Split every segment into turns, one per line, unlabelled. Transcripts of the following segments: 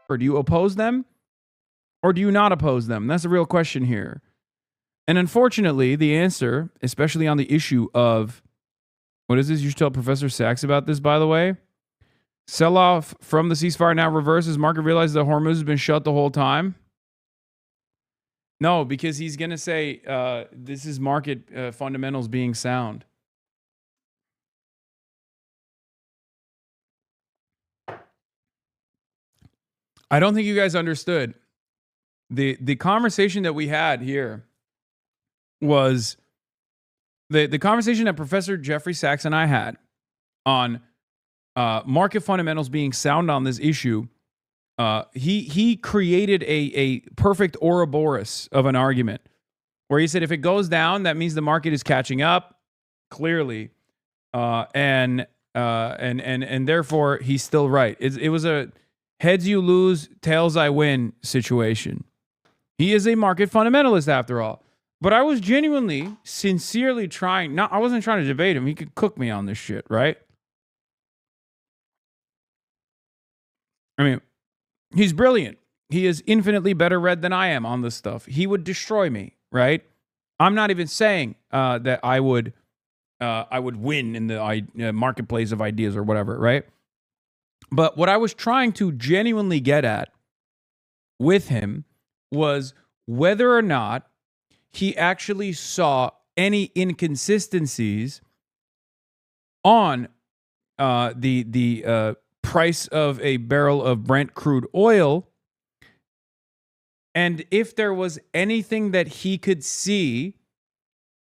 Or do you oppose them? Or do you not oppose them? That's the real question here. And unfortunately, the answer, especially on the issue of, what is this? You should tell Professor Sachs about this, by the way. Sell off from the ceasefire now reverses. Market realizes that Hormuz has been shut the whole time. No, because he's going to say this is market fundamentals being sound. I don't think you guys understood. The conversation that we had here was the conversation that Professor Jeffrey Sachs and I had on market fundamentals being sound on this issue. He created a perfect Ouroboros of an argument where he said if it goes down, that means the market is catching up clearly, and therefore he's still right. It was a heads you lose, tails I win situation. He is a market fundamentalist after all. But I was genuinely, sincerely trying. I wasn't trying to debate him. He could cook me on this shit, right? I mean, he's brilliant. He is infinitely better read than I am on this stuff. He would destroy me, right? I'm not even saying that I would win in the marketplace of ideas or whatever, right? But what I was trying to genuinely get at with him was whether or not he actually saw any inconsistencies on the price of a barrel of Brent crude oil, and if there was anything that he could see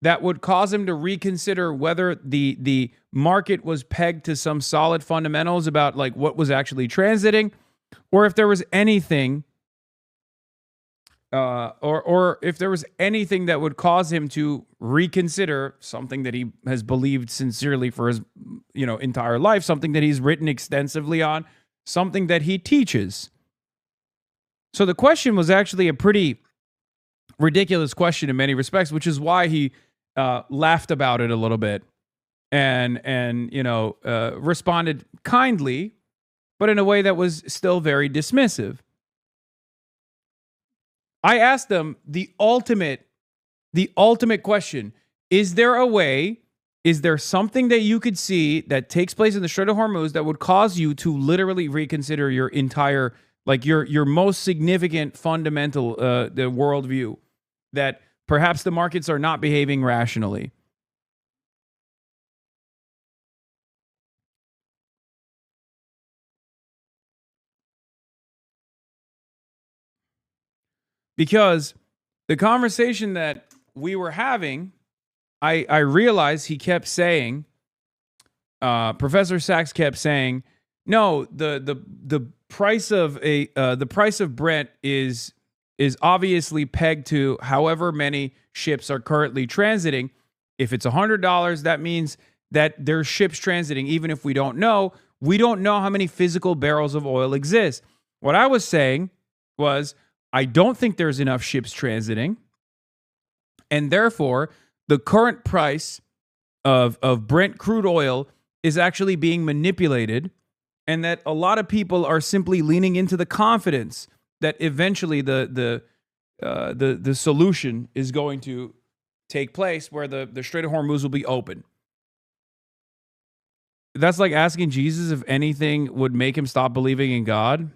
that would cause him to reconsider whether the market was pegged to some solid fundamentals about like what was actually transiting, or if there was anything or if there was anything that would cause him to reconsider something that he has believed sincerely for his entire life, something that he's written extensively on, something that he teaches. So the question was actually a pretty ridiculous question in many respects, which is why he laughed about it a little bit and responded kindly, but in a way that was still very dismissive. I asked them the ultimate question. Is there a way, is there something that you could see that takes place in the Strait of Hormuz that would cause you to literally reconsider your entire, like your most significant fundamental the worldview, that perhaps the markets are not behaving rationally? Because the conversation that we were having, I realized he kept saying, Professor Sachs kept saying, no, the price of the price of Brent is obviously pegged to however many ships are currently transiting. If it's $100, that means that there's ships transiting, even if we don't know how many physical barrels of oil exist. What I was saying was, I don't think there's enough ships transiting, and therefore the current price of Brent crude oil is actually being manipulated, and that a lot of people are simply leaning into the confidence that eventually the solution is going to take place, where the Strait of Hormuz will be open. That's like asking Jesus if anything would make him stop believing in God.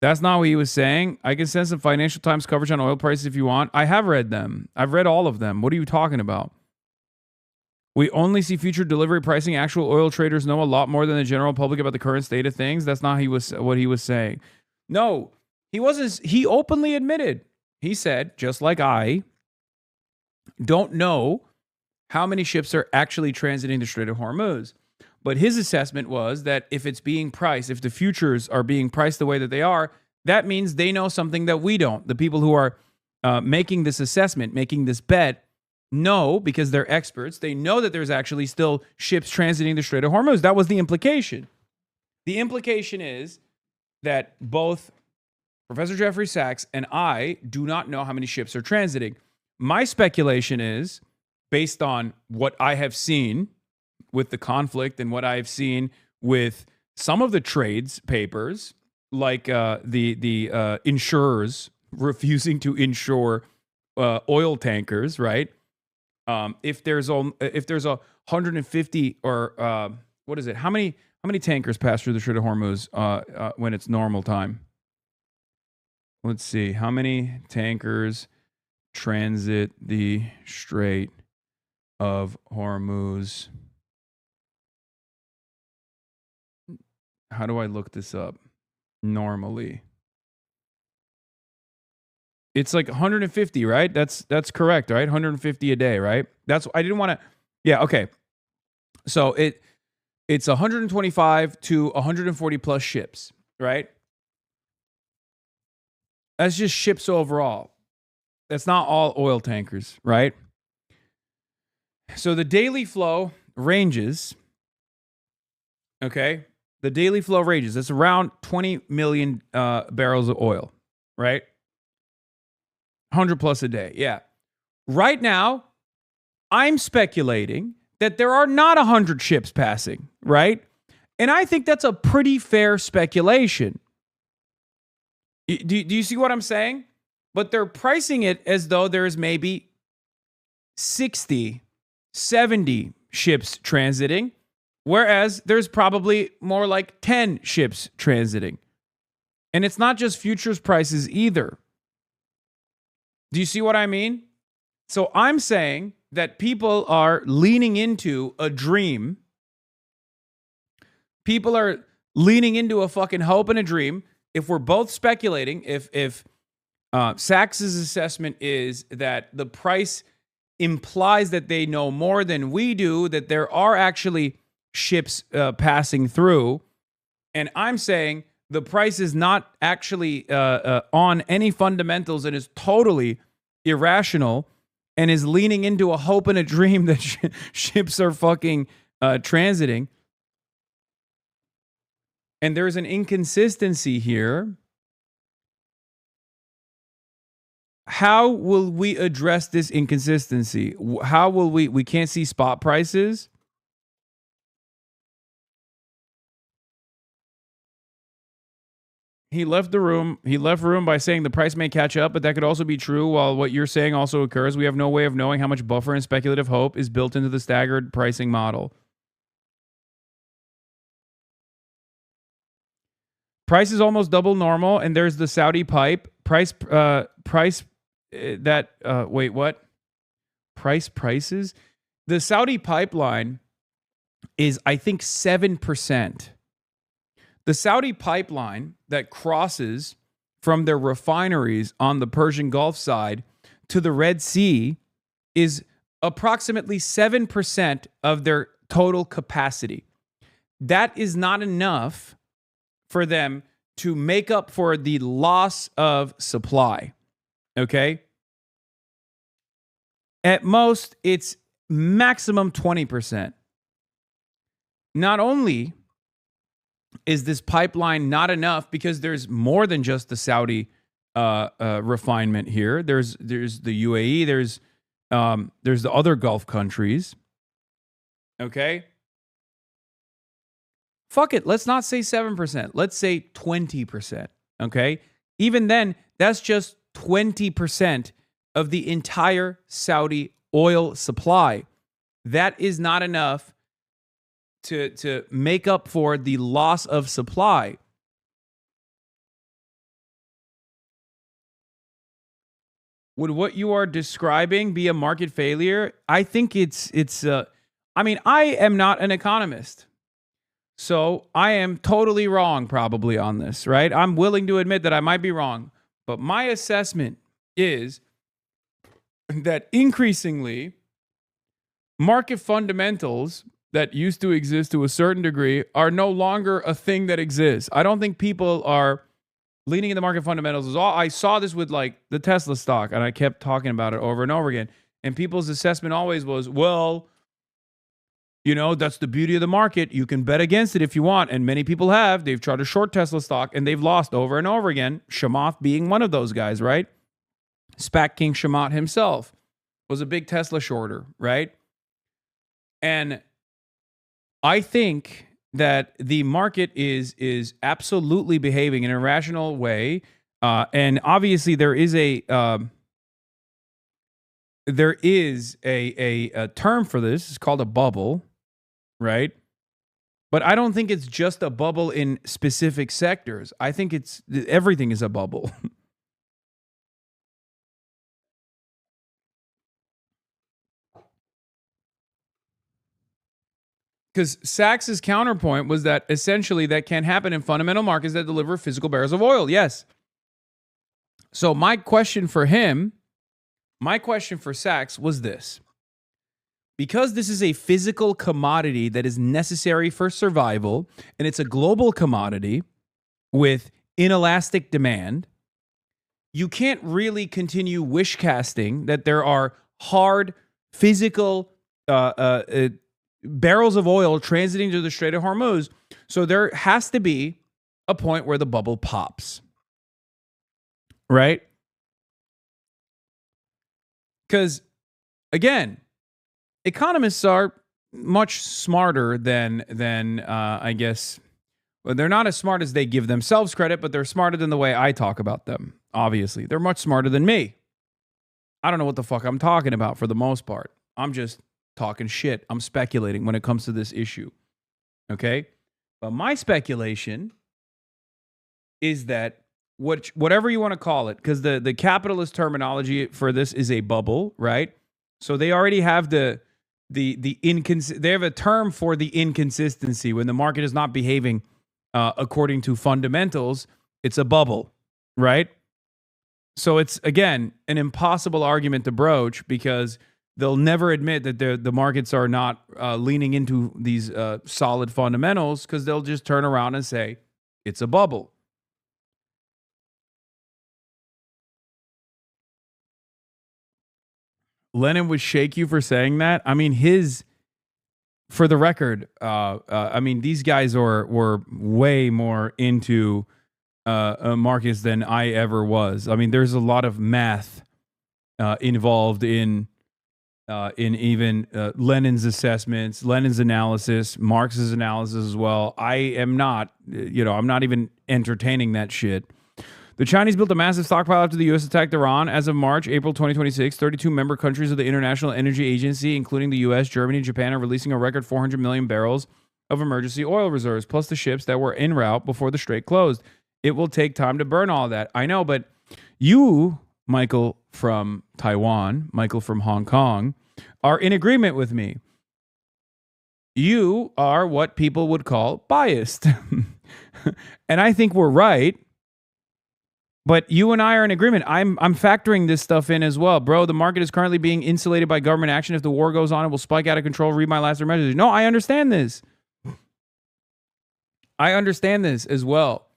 That's not what he was saying. I can send some Financial Times coverage on oil prices if you want. I have read them. I've read all of them. What are you talking about? We only see future delivery pricing. Actual oil traders know a lot more than the general public about the current state of things. That's not what he was saying. No, he wasn't. He openly admitted. He said, just like I don't know how many ships are actually transiting the Strait of Hormuz. But his assessment was that if it's being priced, if the futures are being priced the way that they are, that means they know something that we don't. The people who are making this assessment, making this bet, know, because they're experts, they know that there's actually still ships transiting the Strait of Hormuz. That was the implication. The implication is that both Professor Jeffrey Sachs and I do not know how many ships are transiting. My speculation is, based on what I have seen with the conflict and what I've seen with some of the trades papers like the insurers refusing to insure oil tankers, right? If there's a 150 or what is it? How many tankers pass through the Strait of Hormuz when it's normal time? Let's see. How many tankers transit the Strait of Hormuz? How do I look this up? Normally, it's like 150, right? That's correct, right? 150 a day, right? That's I didn't want to. Yeah, okay. So it's 125 to 140 plus ships, right? That's just ships overall. That's not all oil tankers, right? So the daily flow ranges. Okay, the daily flow ranges. That's around 20 million barrels of oil, right? 100 plus a day. Yeah. Right now, I'm speculating that there are not 100 ships passing, right? And I think that's a pretty fair speculation. Do you see what I'm saying? But they're pricing it as though there's maybe 60, 70 ships transiting, whereas there's probably more like 10 ships transiting. And it's not just futures prices either. Do you see what I mean? So I'm saying that people are leaning into a dream. People are leaning into a fucking hope and a dream. If we're both speculating, if Sachs's assessment is that the price implies that they know more than we do, that there are actually ships passing through, and I'm saying the price is not actually on any fundamentals and is totally irrational and is leaning into a hope and a dream that ships are fucking transiting. And there's an inconsistency here. How will we address this inconsistency? How will we can't see spot prices? He left the room. He left room by saying the price may catch up, but that could also be true while what you're saying also occurs. We have no way of knowing how much buffer and speculative hope is built into the staggered pricing model. Price is almost double normal, and there's the Saudi pipe. Prices? The Saudi pipeline is, I think, 7%. The Saudi pipeline that crosses from their refineries on the Persian Gulf side to the Red Sea is approximately 7% of their total capacity. That is not enough for them to make up for the loss of supply. Okay? At most, it's maximum 20%. Not only is this pipeline not enough, because there's more than just the Saudi refinement here. There's the UAE. There's the other Gulf countries. Okay? Fuck it. Let's not say 7%. Let's say 20%. Okay? Even then, that's just 20% of the entire Saudi oil supply. That is not enough to make up for the loss of supply. Would what you are describing be a market failure? I think I mean, I am not an economist. So I am totally wrong probably on this, right? I'm willing to admit that I might be wrong. But my assessment is that increasingly market fundamentals that used to exist to a certain degree are no longer a thing that exists. I don't think people are leaning into market fundamentals. I saw this with like the Tesla stock, and I kept talking about it over and over again. And people's assessment always was, well, you know, that's the beauty of the market. You can bet against it if you want. And many people have. They've tried to short Tesla stock and they've lost over and over again. Chamath being one of those guys, right? SPAC King Chamath himself was a big Tesla shorter, right? And I think that the market is absolutely behaving in an irrational way, and obviously there is a term for this. It's called a bubble, right? But I don't think it's just a bubble in specific sectors. I think everything is a bubble. Because Sachs's counterpoint was that essentially that can happen in fundamental markets that deliver physical barrels of oil. Yes. So my question for Sachs was this. Because this is a physical commodity that is necessary for survival, and it's a global commodity with inelastic demand, you can't really continue wish casting that there are hard physical barrels of oil transiting to the Strait of Hormuz. So there has to be a point where the bubble pops. Right? Because, again, economists are much smarter than I guess. Well, they're not as smart as they give themselves credit, but they're smarter than the way I talk about them. Obviously, they're much smarter than me. I don't know what the fuck I'm talking about for the most part. I'm just talking shit. I'm speculating when it comes to this issue. Okay? But my speculation is that whatever you want to call it, because the capitalist terminology for this is a bubble, right? So they already have they have a term for the inconsistency when the market is not behaving according to fundamentals. It's a bubble, right? So it's, again, an impossible argument to broach because they'll never admit that the markets are not leaning into these solid fundamentals, because they'll just turn around and say it's a bubble. Lenin would shake you for saying that. I mean, for the record, I mean, these guys were way more into markets than I ever was. I mean, there's a lot of math involved in even Lenin's assessments, Lenin's analysis, Marx's analysis as well. I am not, I'm not even entertaining that shit. The Chinese built a massive stockpile after the U.S. attacked Iran. As of March, April 2026, 32 member countries of the International Energy Agency, including the U.S., Germany, and Japan, are releasing a record 400 million barrels of emergency oil reserves, plus the ships that were en route before the strait closed. It will take time to burn all that. I know, but you, Michael from Taiwan, Michael from Hong Kong, are in agreement with me. You are what people would call biased. And I think we're right. But you and I are in agreement. I'm factoring this stuff in as well. Bro, the market is currently being insulated by government action. If the war goes on, it will spike out of control. Read my last message. No, I understand this. I understand this as well.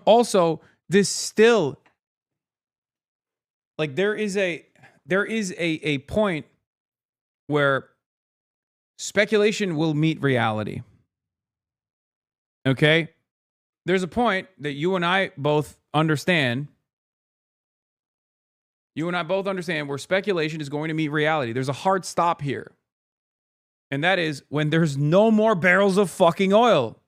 Also, this still, like, there is a point where speculation will meet reality. Okay? There's a point that you and I both understand. You and I both understand where speculation is going to meet reality. There's a hard stop here. And that is when there's no more barrels of fucking oil.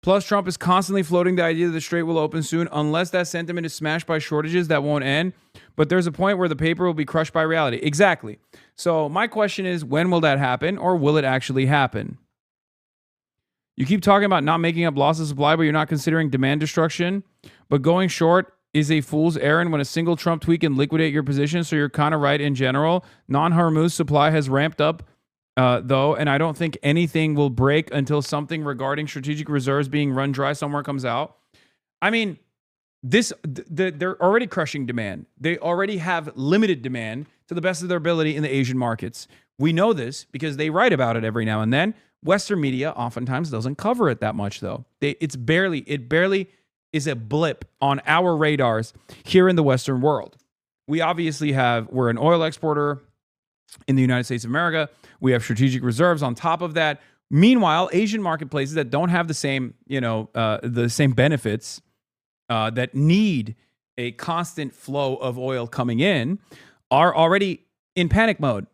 Plus, Trump is constantly floating the idea that the strait will open soon. Unless that sentiment is smashed by shortages, that won't end. But there's a point where the paper will be crushed by reality. Exactly. So my question is, when will that happen, or will it actually happen? You keep talking about not making up loss of supply, but you're not considering demand destruction. But going short is a fool's errand when a single Trump tweet can liquidate your position. So you're kind of right in general. Non-Hormuz supply has ramped up, though, and I don't think anything will break until something regarding strategic reserves being run dry somewhere comes out. I mean, they're already crushing demand. They already have limited demand to the best of their ability in the Asian markets. We know this because they write about it every now and then. Western media oftentimes doesn't cover it that much, though. It barely is a blip on our radars here in the Western world. We obviously we're an oil exporter in the United States of America. We have strategic reserves on top of that. Meanwhile, Asian marketplaces that don't have the same benefits that need a constant flow of oil coming in are already in panic mode.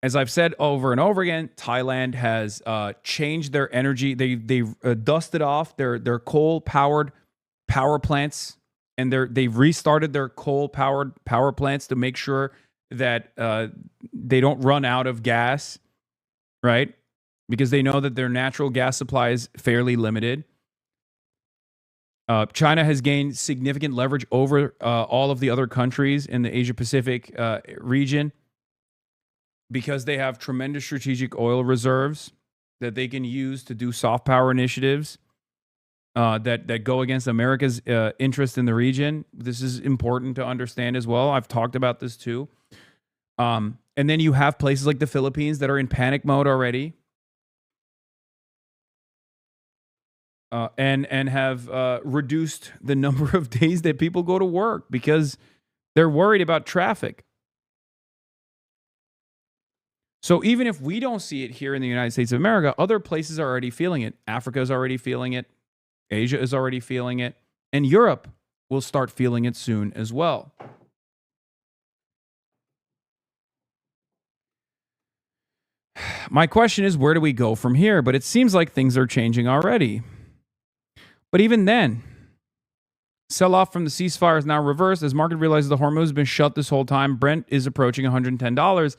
As I've said over and over again, Thailand has changed their energy. They dusted off their coal powered power plants, and they've restarted their coal powered power plants to make sure that they don't run out of gas, right? Because they know that their natural gas supply is fairly limited. China has gained significant leverage over all of the other countries in the Asia Pacific region, because they have tremendous strategic oil reserves that they can use to do soft power initiatives that go against America's interest in the region. This is important to understand as well. I've talked about this too. And then you have places like the Philippines that are in panic mode already, and have reduced the number of days that people go to work because they're worried about traffic. So even if we don't see it here in the United States of America, other places are already feeling it. Africa is already feeling it. Asia is already feeling it. And Europe will start feeling it soon as well. My question is, where do we go from here? But it seems like things are changing already. But even then, sell-off from the ceasefire is now reversed as market realizes the Hormuz has been shut this whole time. Brent is approaching $110.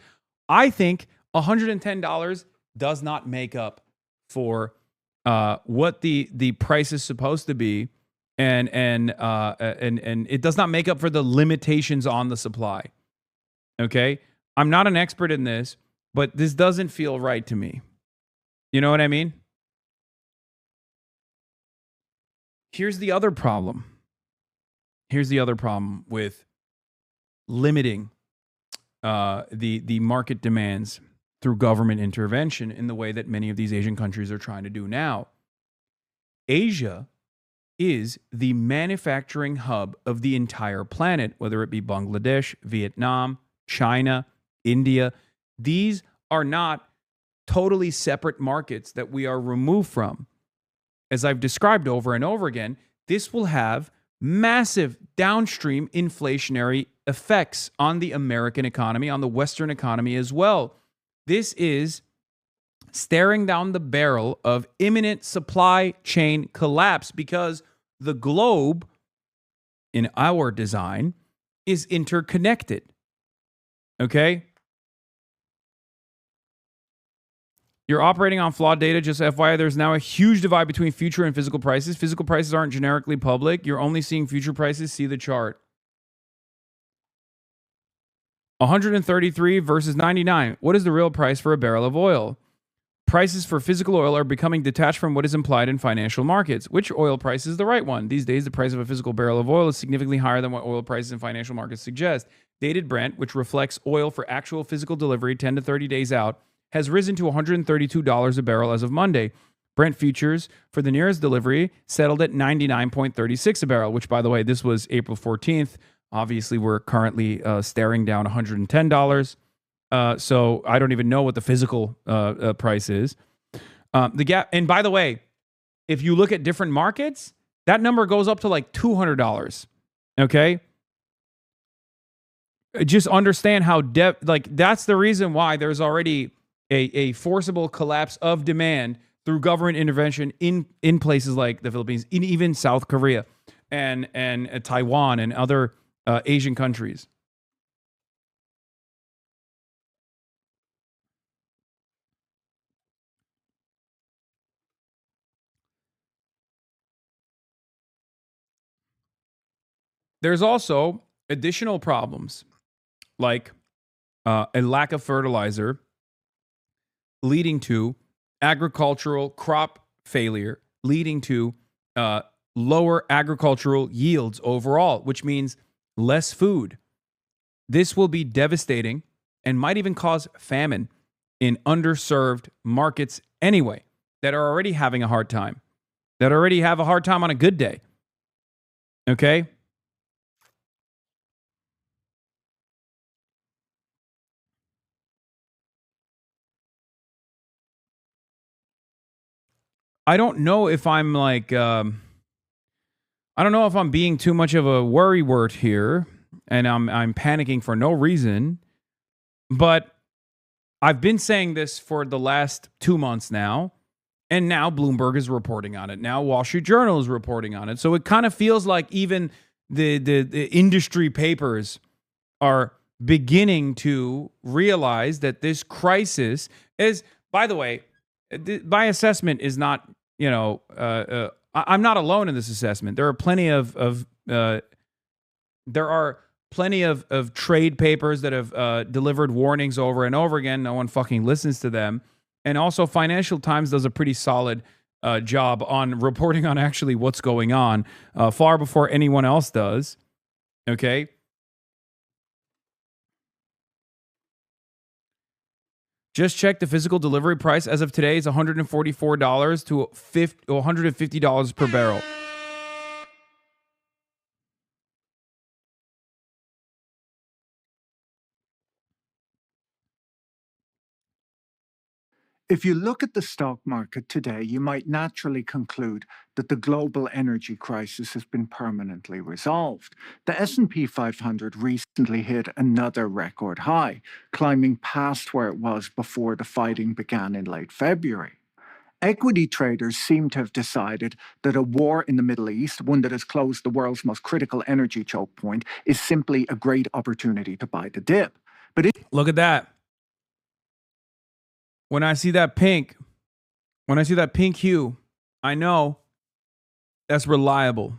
I think $110 does not make up for what the price is supposed to be, and it does not make up for the limitations on the supply. Okay, I'm not an expert in this, but this doesn't feel right to me. You know what I mean? Here's the other problem. Here's the other problem with limiting the market demands through government intervention in the way that many of these Asian countries are trying to do now. Asia is the manufacturing hub of the entire planet, whether it be Bangladesh, Vietnam, China, India. These are not totally separate markets that we are removed from. As I've described over and over again, this will have massive downstream inflationary effects on the American economy, on the Western economy as well. This is staring down the barrel of imminent supply chain collapse because the globe, in our design, is interconnected. Okay? You're operating on flawed data. Just FYI, there's now a huge divide between future and physical prices. Physical prices aren't generically public. You're only seeing future prices. See the chart. 133 versus 99. What is the real price for a barrel of oil? Prices for physical oil are becoming detached from what is implied in financial markets. Which oil price is the right one? These days, the price of a physical barrel of oil is significantly higher than what oil prices in financial markets suggest. Dated Brent, which reflects oil for actual physical delivery 10 to 30 days out, has risen to $132 a barrel as of Monday. Brent futures for the nearest delivery settled at 99.36 a barrel, which, by the way, this was April 14th. Obviously, we're currently staring down $110. So I don't even know what the physical price is. The gap, and by the way, if you look at different markets, that number goes up to like $200. Okay, just understand how that's the reason why there's already a forcible collapse of demand through government intervention in places like the Philippines, in even South Korea and Taiwan and other Asian countries. There's also additional problems like a lack of fertilizer leading to agricultural crop failure, leading to lower agricultural yields overall, which means less food. This will be devastating and might even cause famine in underserved markets anyway, that are already having a hard time, that already have a hard time on a good day. Okay? I don't know if I'm like, I don't know if I'm being too much of a worrywart here and I'm panicking for no reason, but I've been saying this for the last 2 months now, and now Bloomberg is reporting on it. Now Wall Street Journal is reporting on it. So it kind of feels like even the industry papers are beginning to realize that this crisis is, by the way, my assessment is not, I'm not alone in this assessment. There are plenty of trade papers that have delivered warnings over and over again. No one fucking listens to them. And also Financial Times does a pretty solid job on reporting on actually what's going on far before anyone else does. Okay. Just check the physical delivery price as of today is $144 to $150 per barrel.
If you look at the stock market today, you might naturally conclude that the global energy crisis has been permanently resolved. The S&P 500 recently hit another record high, climbing past where it was before the fighting began in late February. Equity traders seem to have decided that a war in the Middle East, one that has closed the world's most critical energy choke point, is simply a great opportunity to buy the dip. But
look at that. When I see that pink hue, I know that's reliable.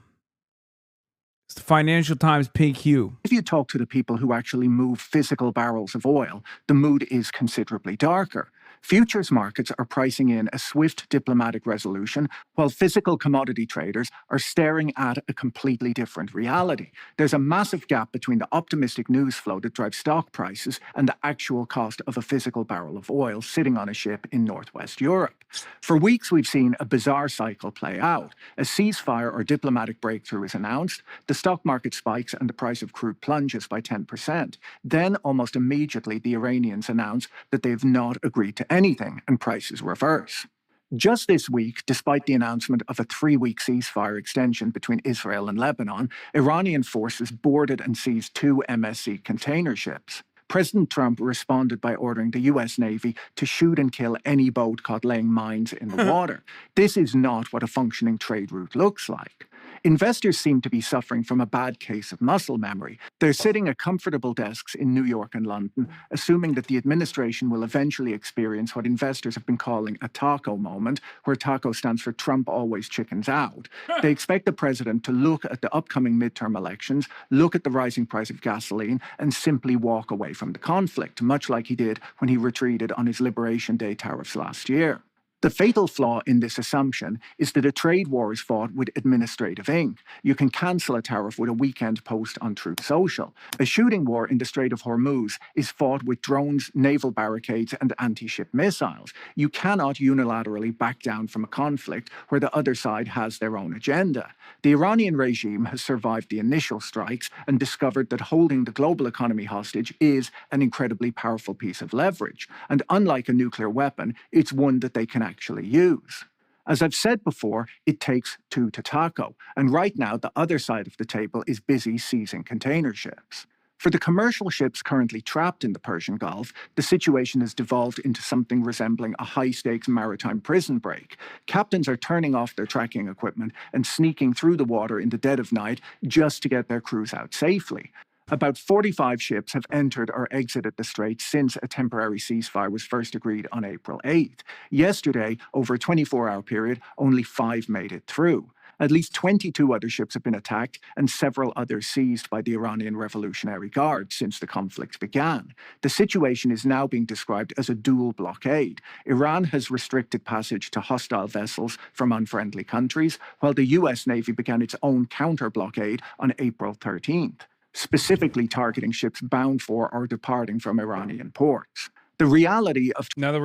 It's the Financial Times pink hue.
If you talk to the people who actually move physical barrels of oil, the mood is considerably darker. Futures markets are pricing in a swift diplomatic resolution, while physical commodity traders are staring at a completely different reality. There's a massive gap between the optimistic news flow that drives stock prices and the actual cost of a physical barrel of oil sitting on a ship in Northwest Europe. For weeks, we've seen a bizarre cycle play out. A ceasefire or diplomatic breakthrough is announced, the stock market spikes and the price of crude plunges by 10%. Then, almost immediately, the Iranians announce that they've not agreed to anything, and prices reverse. Just this week, despite the announcement of a 3-week ceasefire extension between Israel and Lebanon, Iranian forces boarded and seized 2 MSC container ships. President Trump responded by ordering the US Navy to shoot and kill any boat caught laying mines in the water. This is not what a functioning trade route looks like. Investors seem to be suffering from a bad case of muscle memory. They're sitting at comfortable desks in New York and London, assuming that the administration will eventually experience what investors have been calling a taco moment, where taco stands for Trump always chickens out. They expect the president to look at the upcoming midterm elections, look at the rising price of gasoline, and simply walk away from the conflict, much like he did when he retreated on his Liberation Day tariffs last year. The fatal flaw in this assumption is that a trade war is fought with administrative ink. You can cancel a tariff with a weekend post on Truth Social. A shooting war in the Strait of Hormuz is fought with drones, naval barricades, and anti-ship missiles. You cannot unilaterally back down from a conflict where the other side has their own agenda. The Iranian regime has survived the initial strikes and discovered that holding the global economy hostage is an incredibly powerful piece of leverage. And unlike a nuclear weapon, it's one that they can actually use. As I've said before, it takes 2 to taco, and right now the other side of the table is busy seizing container ships. For the commercial ships currently trapped in the Persian Gulf, the situation has devolved into something resembling a high-stakes maritime prison break. Captains are turning off their tracking equipment and sneaking through the water in the dead of night just to get their crews out safely. About 45 ships have entered or exited the strait since a temporary ceasefire was first agreed on April 8th. Yesterday, over a 24-hour period, only 5 made it through. At least 22 other ships have been attacked and several others seized by the Iranian Revolutionary Guard since the conflict began. The situation is now being described as a dual blockade. Iran has restricted passage to hostile vessels from unfriendly countries, while the US Navy began its own counter-blockade on April 13th. Specifically targeting ships bound for or departing from Iranian ports. The reality of
now that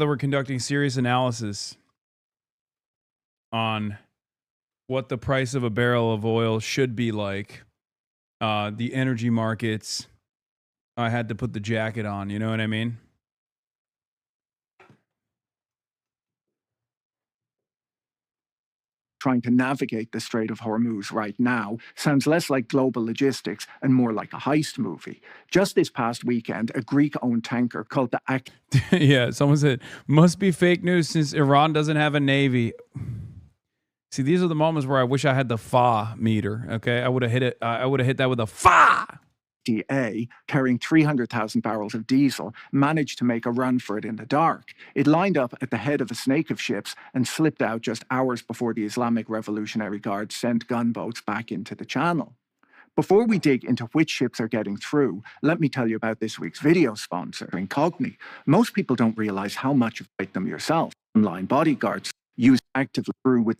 we're conducting serious analysis on what the price of a barrel of oil should be like, the energy markets, I had to put the jacket on, you know what I mean?
trying to navigate the Strait of Hormuz right now sounds less like global logistics and more like a heist movie. Just this past weekend, a Greek-owned tanker called the
Yeah, someone said, must be fake news since Iran doesn't have a navy. See, these are the moments where I wish I had the fa meter, okay? I would have hit it. I would have hit that with a fa.
DA, carrying 300,000 barrels of diesel, managed to make a run for it in the dark. It lined up at the head of a snake of ships and slipped out just hours before the Islamic Revolutionary Guard sent gunboats back into the channel. Before we dig into which ships are getting through, let me tell you about this week's video sponsor, Incogni. Most people don't realize how much you fight them yourself. Online bodyguards use actively through with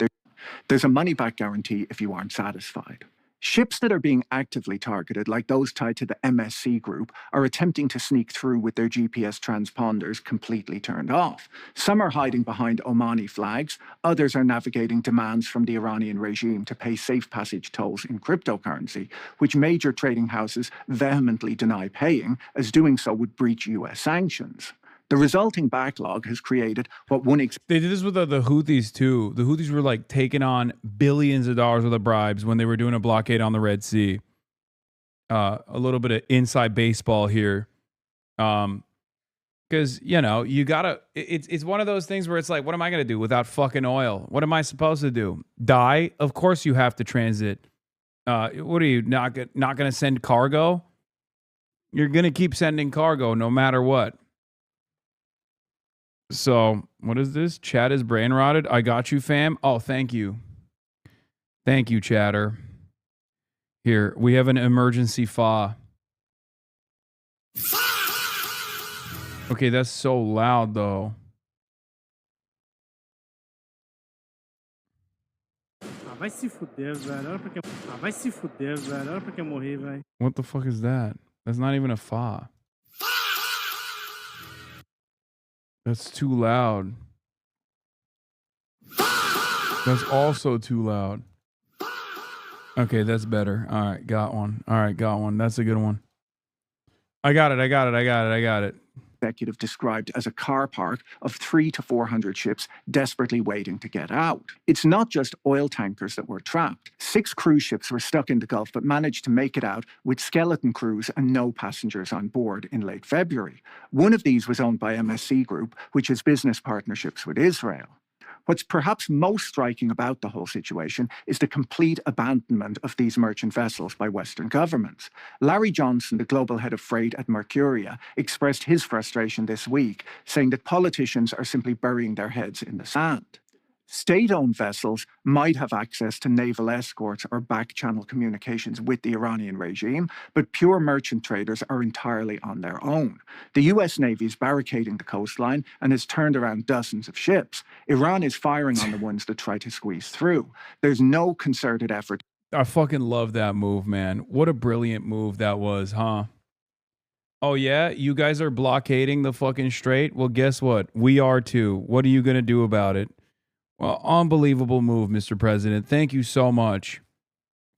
there's a money-back guarantee if you aren't satisfied. Ships that are being actively targeted, like those tied to the MSC group, are attempting to sneak through with their GPS transponders completely turned off. Some are hiding behind Omani flags, others are navigating demands from the Iranian regime to pay safe passage tolls in cryptocurrency, which major trading houses vehemently deny paying, as doing so would breach US sanctions. The resulting backlog has created what one
They did this with the Houthis too. The Houthis were like taking on billions of dollars worth of bribes when they were doing a blockade on the Red Sea. A little bit of inside baseball here. Because, you know, you gotta, it's one of those things where it's like, what am I gonna do without fucking oil? What am I supposed to do? Die? Of course you have to transit. What are you, not gonna send cargo? You're gonna keep sending cargo no matter what. So, what is this? Chat is brain rotted. I got you, fam. Oh, thank you. Thank you, chatter. Here, we have an emergency fa. Okay, that's so loud, though.
Vai se fuder, velho. Olha pra que... vai se fuder, velho. Olha pra que morrer, velho.
What the fuck is that? That's not even a fa. That's too loud. That's also too loud. Okay, that's better. All right, got one. All right, got one. That's a good one. I got it.
Executive described as a car park of 300 to 400 ships desperately waiting to get out. It's not just oil tankers that were trapped. 6 cruise ships were stuck in the Gulf but managed to make it out with skeleton crews and no passengers on board in late February. One of these was owned by MSC Group, which has business partnerships with Israel. What's perhaps most striking about the whole situation is the complete abandonment of these merchant vessels by Western governments. Larry Johnson, the global head of freight at Mercuria, expressed his frustration this week, saying that politicians are simply burying their heads in the sand. State-owned vessels might have access to naval escorts or back-channel communications with the Iranian regime, but pure merchant traders are entirely on their own. The US Navy is barricading the coastline and has turned around dozens of ships. Iran is firing on the ones that try to squeeze through. There's no concerted effort.
I fucking love that move, man. What a brilliant move that was, huh? Oh, yeah? You guys are blockading the fucking strait? Well, guess what? We are too. What are you going to do about it? Well, unbelievable move, Mr. President. Thank you so much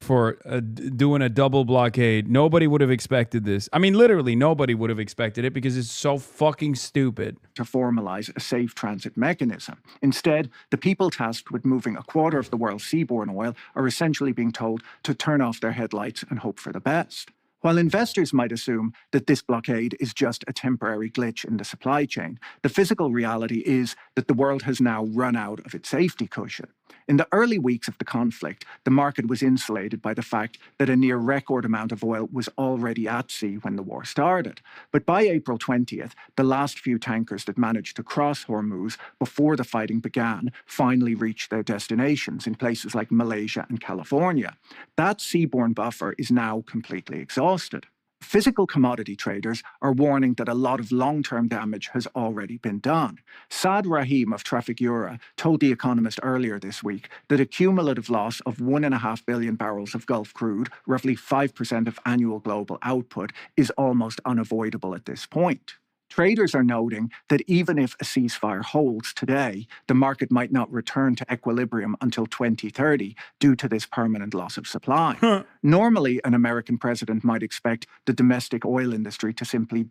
for doing a double blockade. Nobody would have expected this. I mean, literally, nobody would have expected it because it's so fucking stupid.
To formalize a safe transit mechanism. Instead, the people tasked with moving a quarter of the world's seaborne oil are essentially being told to turn off their headlights and hope for the best. While investors might assume that this blockade is just a temporary glitch in the supply chain, the physical reality is that the world has now run out of its safety cushion. In the early weeks of the conflict, the market was insulated by the fact that a near record amount of oil was already at sea when the war started. But by April 20th, the last few tankers that managed to cross Hormuz before the fighting began finally reached their destinations in places like Malaysia and California. That seaborne buffer is now completely exhausted. Physical commodity traders are warning that a lot of long-term damage has already been done. Saad Rahim of Trafigura told The Economist earlier this week that a cumulative loss of 1.5 billion barrels of Gulf crude, roughly 5% of annual global output, is almost unavoidable at this point. Traders are noting that even if a ceasefire holds today, the market might not return to equilibrium until 2030 due to this permanent loss of supply. Normally, an American president might expect the domestic oil industry to simply...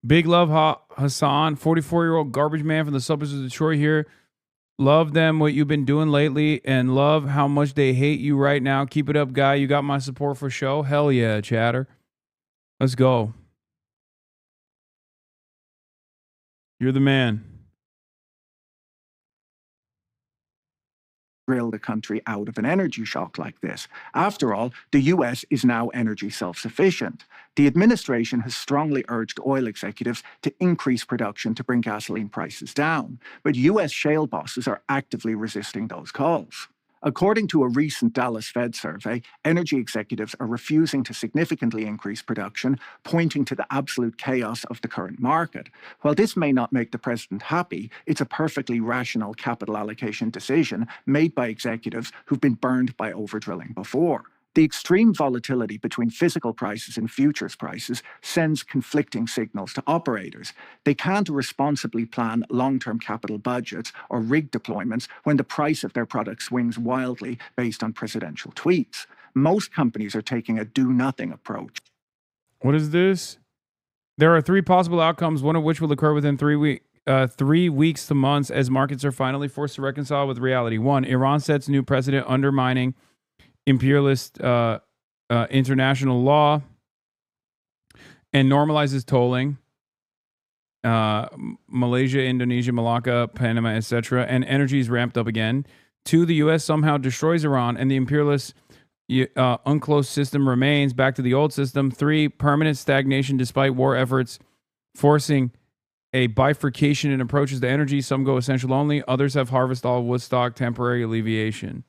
Big love, Hasan, 44-year-old garbage man from the suburbs of Detroit here. Love them, what you've been doing lately, and love how much they hate you right now. Keep it up, guy. You got my support for show. Hell yeah, chatter. Let's go. You're the man.
Drill the country out of an energy shock like this. After all, the US is now energy self-sufficient. The administration has strongly urged oil executives to increase production to bring gasoline prices down, but US shale bosses are actively resisting those calls. According to a recent Dallas Fed survey, energy executives are refusing to significantly increase production, pointing to the absolute chaos of the current market. While this may not make the president happy, it's a perfectly rational capital allocation decision made by executives who've been burned by overdrilling before. The extreme volatility between physical prices and futures prices sends conflicting signals to operators. They can't responsibly plan long-term capital budgets or rig deployments when the price of their product swings wildly based on presidential tweets. Most companies are taking a do-nothing approach.
What is this? There are 3 possible outcomes, one of which will occur within 3 weeks to months as markets are finally forced to reconcile with reality. 1, Iran sets new precedent undermining imperialist international law and normalizes tolling. Malaysia, Indonesia, Malacca, Panama, etc. And energy is ramped up again. 2, the U.S. somehow destroys Iran and the imperialist unclosed system remains back to the old system. 3, permanent stagnation despite war efforts, forcing a bifurcation in approaches to energy. Some go essential only. Others have harvest all Woodstock, temporary alleviation.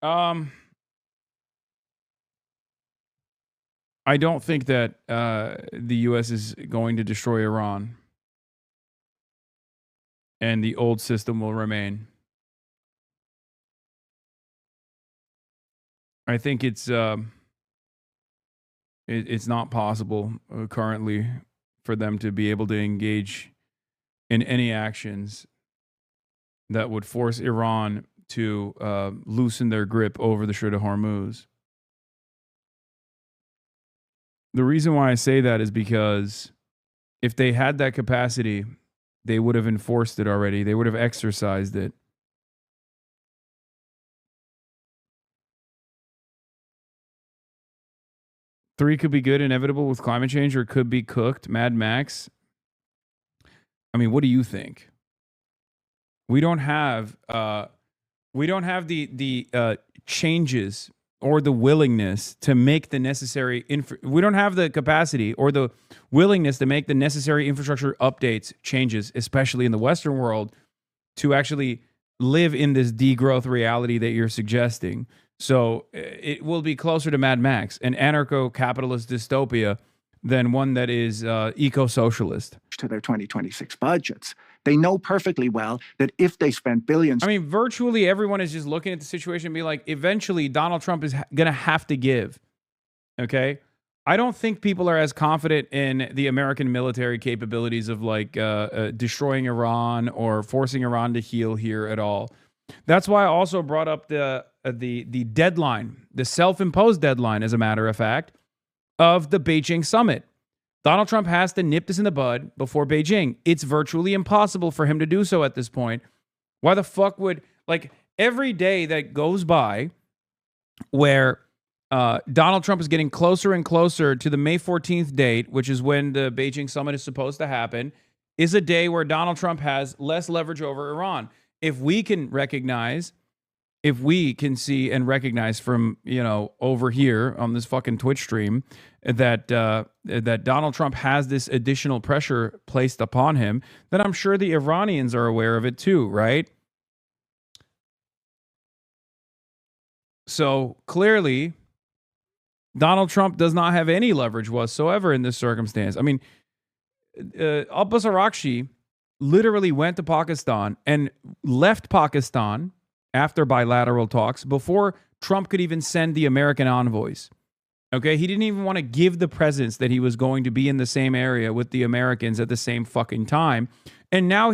I don't think that the U.S. is going to destroy Iran, and the old system will remain. I think it's not possible currently for them to be able to engage in any actions that would force Iran to loosen their grip over the Strait of Hormuz. The reason why I say that is because if they had that capacity, they would have enforced it already. They would have exercised it. Three could be good, inevitable with climate change, or could be cooked. Mad Max. I mean, what do you think? We don't have the changes or the willingness to make the necessary we don't have the capacity or the willingness to make the necessary infrastructure updates, changes, especially in the Western world, to actually live in this degrowth reality that you're suggesting. So it will be closer to Mad Max, an anarcho-capitalist dystopia, than one that is eco-socialist.
To their 2026 budgets. They know perfectly well that if they spend billions...
I mean, virtually everyone is just looking at the situation and be like, eventually Donald Trump is going to have to give. Okay? I don't think people are as confident in the American military capabilities of like destroying Iran or forcing Iran to heel here at all. That's why I also brought up the deadline, the self-imposed deadline, as a matter of fact, of the Beijing summit. Donald Trump has to nip this in the bud before Beijing. It's virtually impossible for him to do so at this point. Why the fuck would, like, every day that goes by where Donald Trump is getting closer and closer to the May 14th date, which is when the Beijing summit is supposed to happen, is a day where Donald Trump has less leverage over Iran. If we can see and recognize from, over here on this fucking Twitch stream that Donald Trump has this additional pressure placed upon him, then I'm sure the Iranians are aware of it too, right? So clearly, Donald Trump does not have any leverage whatsoever in this circumstance. I mean, Abbas Araghchi literally went to Pakistan and left Pakistan after bilateral talks before Trump could even send the American envoys. Okay, he didn't even want to give the presence that he was going to be in the same area with the Americans at the same fucking time. And now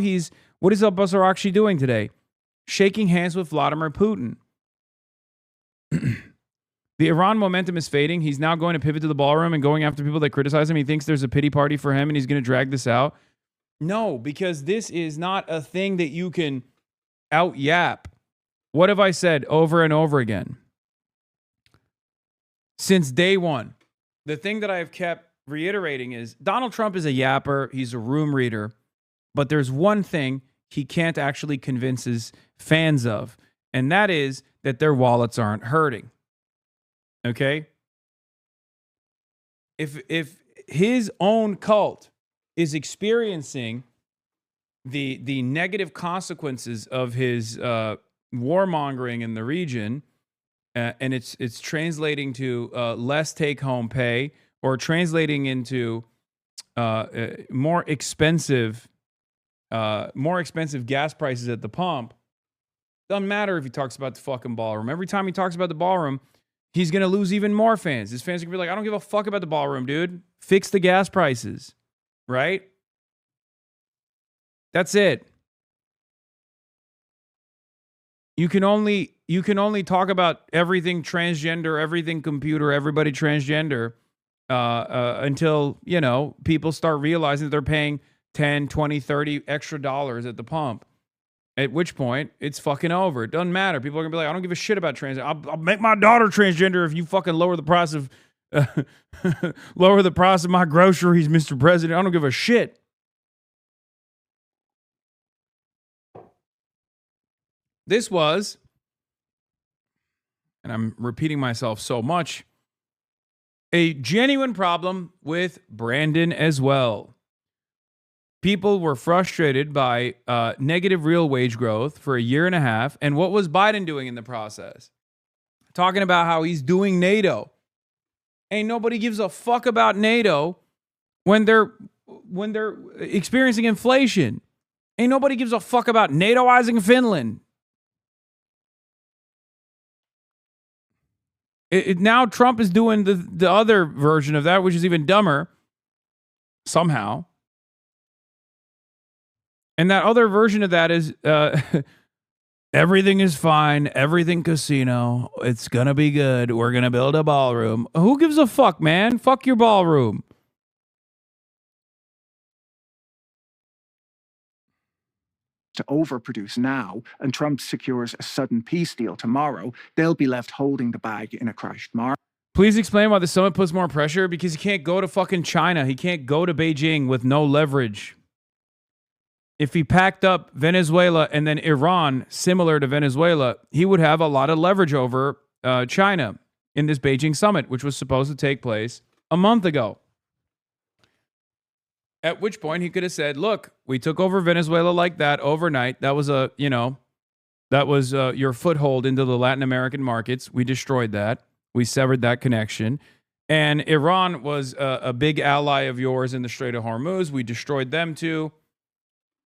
what is Abbas Araghchi doing today? Shaking hands with Vladimir Putin. The Iran momentum is fading. He's now going to pivot to the ballroom and going after people that criticize him. He thinks there's a pity party for him and he's going to drag this out. No, because this is not a thing that you can out yap. What have I said over and over again? Since day one, the thing that I have kept reiterating is Donald Trump is a yapper. He's a room reader. But there's one thing he can't actually convince his fans of, and that is that their wallets aren't hurting. Okay? If his own cult is experiencing the negative consequences of his warmongering in the region, and it's translating to less take-home pay or translating into more expensive gas prices at the pump. Doesn't matter if he talks about the fucking ballroom. Every time he talks about the ballroom, he's going to lose even more fans. His fans are going to be like, I don't give a fuck about the ballroom, dude. Fix the gas prices. Right? That's it. You can only talk about everything transgender, everything computer, everybody transgender until, you know, people start realizing that they're paying 10, 20, 30 extra dollars at the pump. At which point, it's fucking over. It doesn't matter. People are going to be like, I don't give a shit about transgender. I'll make my daughter transgender if you fucking lower the price of my groceries, Mr. President. I don't give a shit. This was, and I'm repeating myself so much, a genuine problem with Brandon as well. People were frustrated by negative real wage growth for a year and a half. And what was Biden doing in the process? Talking about how he's doing NATO. Ain't nobody gives a fuck about NATO when they're experiencing inflation. Ain't nobody gives a fuck about NATOizing Finland. Now Trump is doing the other version of that, which is even dumber somehow. And that other version of that is everything is fine, everything casino, it's going to be good, we're going to build a ballroom. Who gives a fuck, man? Fuck your ballroom.
To overproduce now, and Trump secures a sudden peace deal tomorrow, they'll be left holding the bag in a crashed market.
Please explain why the summit puts more pressure, because he can't go to fucking China. He can't go to Beijing with no leverage. If he packed up Venezuela and then Iran, similar to Venezuela, he would have a lot of leverage over China in this Beijing summit, which was supposed to take place a month ago. At which point he could have said, look, we took over Venezuela like that overnight. That was your foothold into the Latin American markets. We destroyed that. We severed that connection. And Iran was a big ally of yours in the Strait of Hormuz. We destroyed them too.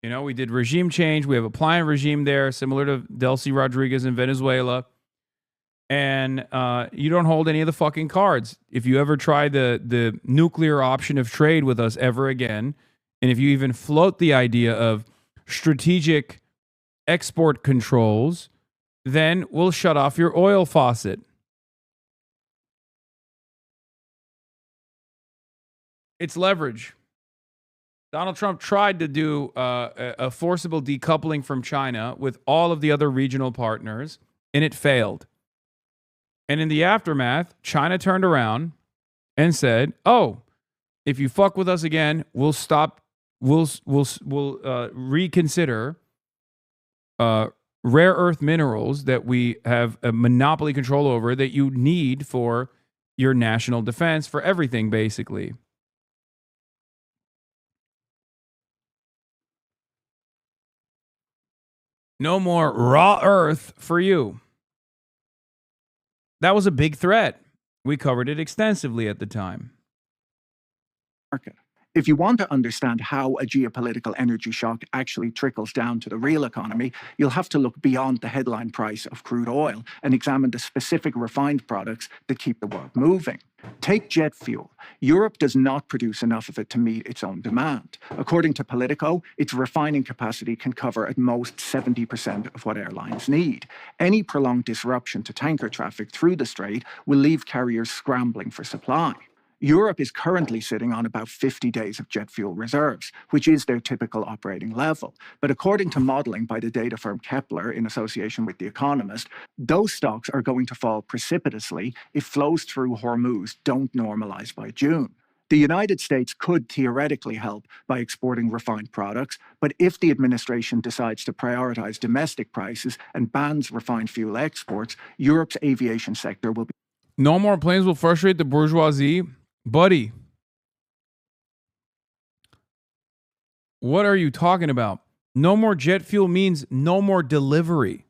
You know, we did regime change. We have a pliant regime there, similar to Delcy Rodriguez in Venezuela. And you don't hold any of the fucking cards. If you ever try the nuclear option of trade with us ever again, and if you even float the idea of strategic export controls, then we'll shut off your oil faucet. It's leverage. Donald Trump tried to do a forcible decoupling from China with all of the other regional partners, and it failed. And in the aftermath, China turned around and said, "Oh, if you fuck with us again, we'll stop. We'll reconsider rare earth minerals that we have a monopoly control over that you need for your national defense, for everything, basically." No more raw earth for you. That was a big threat. We covered it extensively at the time.
Market. If you want to understand how a geopolitical energy shock actually trickles down to the real economy, you'll have to look beyond the headline price of crude oil and examine the specific refined products that keep the world moving. Take jet fuel. Europe does not produce enough of it to meet its own demand. According to Politico, its refining capacity can cover at most 70% of what airlines need. Any prolonged disruption to tanker traffic through the strait will leave carriers scrambling for supply. Europe is currently sitting on about 50 days of jet fuel reserves, which is their typical operating level. But according to modeling by the data firm Kepler in association with The Economist, those stocks are going to fall precipitously if flows through Hormuz don't normalize by June. The United States could theoretically help by exporting refined products, but if the administration decides to prioritize domestic prices and bans refined fuel exports, Europe's aviation sector will be.
No more planes will frustrate the bourgeoisie. Buddy, what are you talking about? No more jet fuel means no more delivery.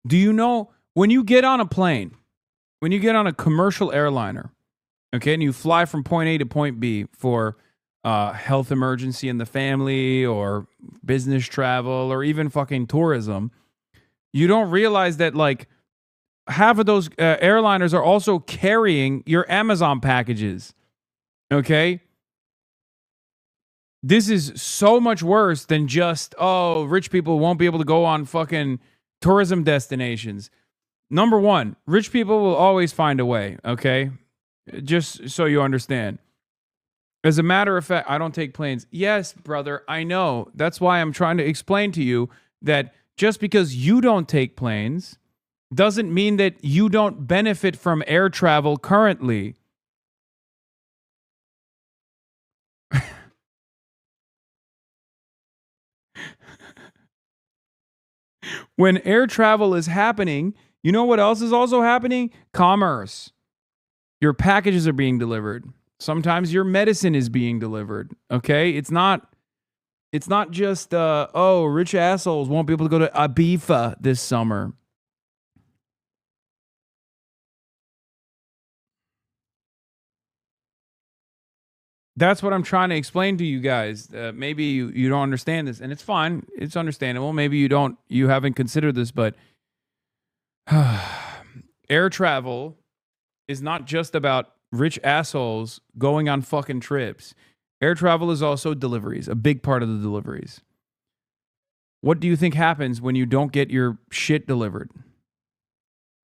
Do you know when you get on a plane, when you get on a commercial airliner, okay, and you fly from point A to point B for health emergency in the family or business travel or even fucking tourism, you don't realize that like half of those airliners are also carrying your Amazon packages. Okay? This is so much worse than just, oh, rich people won't be able to go on fucking tourism destinations. Number one, rich people will always find a way, okay? Just so you understand. As a matter of fact, I don't take planes. Yes, brother, I know. That's why I'm trying to explain to you that just because you don't take planes doesn't mean that you don't benefit from air travel currently. When air travel is happening, you know what else is also happening? Commerce. Your packages are being delivered. Sometimes your medicine is being delivered. Okay? It's not just rich assholes won't be able to go to Ibiza this summer. That's what I'm trying to explain to you guys. Maybe you don't understand this, and it's fine. It's understandable. Maybe you haven't considered this, but air travel is not just about rich assholes going on fucking trips. Air travel is also deliveries, a big part of the deliveries. What do you think happens when you don't get your shit delivered?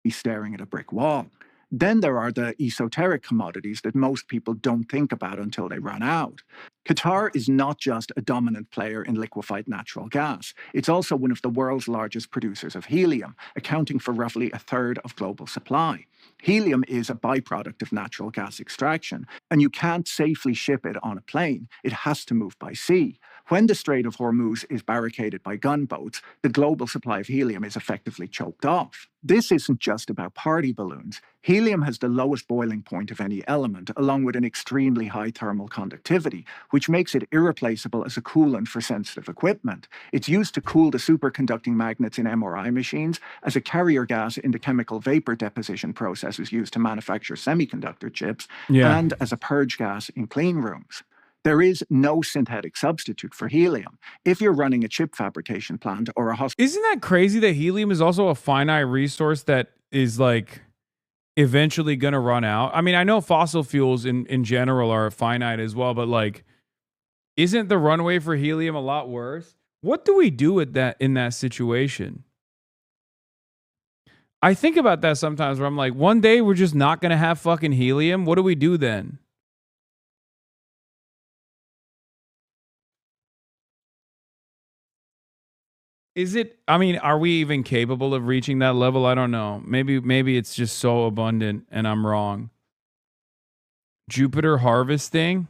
Be staring at a brick wall. Then there are the esoteric commodities that most people don't think about until they run out. Qatar is not just a dominant player in liquefied natural gas. It's also one of the world's largest producers of helium, accounting for roughly a third of global supply. Helium is a byproduct of natural gas extraction, and you can't safely ship it on a plane. It has to move by sea. When the Strait of Hormuz is barricaded by gunboats, the global supply of helium is effectively choked off. This isn't just about party balloons. Helium has the lowest boiling point of any element, along with an extremely high thermal conductivity, which makes it irreplaceable as a coolant for sensitive equipment. It's used to cool the superconducting magnets in MRI machines, as a carrier gas in the chemical vapor deposition processes used to manufacture semiconductor chips, and as a purge gas in clean rooms. There is no synthetic substitute for helium. If you're running a chip fabrication plant or a hospital...
Isn't that crazy that helium is also a finite resource that is like eventually going to run out? I mean, I know fossil fuels in general are finite as well, but like, isn't the runway for helium a lot worse? What do we do with that in that situation? I think about that sometimes where I'm like, one day we're just not going to have fucking helium. What do we do then? Is it, I mean, are we even capable of reaching that level? I don't know. Maybe it's just so abundant and I'm wrong. Jupiter harvesting?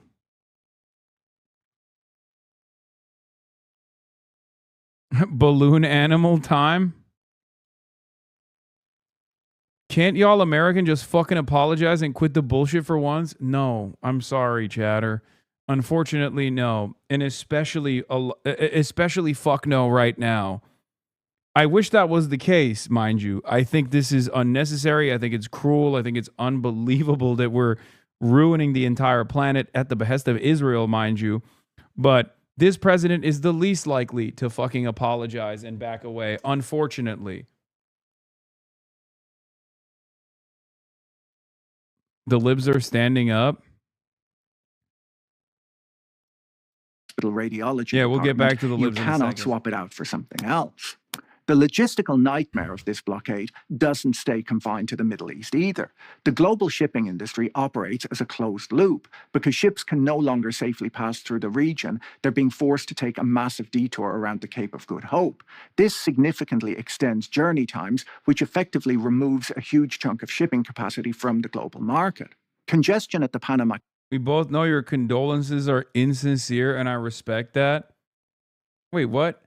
Balloon animal time? Can't y'all American just fucking apologize and quit the bullshit for once? No, I'm sorry, chatter. Unfortunately, no. And especially fuck no right now. I wish that was the case, mind you. I think this is unnecessary. I think it's cruel. I think it's unbelievable that we're ruining the entire planet at the behest of Israel, mind you. But this president is the least likely to fucking apologize and back away, unfortunately. The libs are standing up.
Radiology
Yeah, we'll get back to the libs
you
in a
cannot
second.
swap it out for something else. The logistical nightmare of this blockade doesn't stay confined to the Middle East either. The global shipping industry operates as a closed loop. Because ships can no longer safely pass through the region, they're being forced to take a massive detour around the Cape of Good Hope. This significantly extends journey times, which effectively removes a huge chunk of shipping capacity from the global market. Congestion at the Panama.
We both know your condolences are insincere, and I respect that. Wait, what?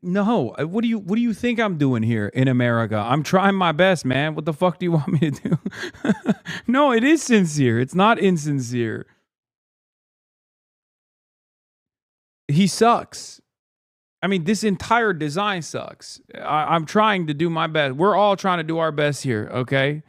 No, what do you think I'm doing here in America? I'm trying my best, man. What the fuck do you want me to do? No, it is sincere. It's not insincere. He sucks. I mean, this entire design sucks. I'm trying to do my best. We're all trying to do our best here, okay?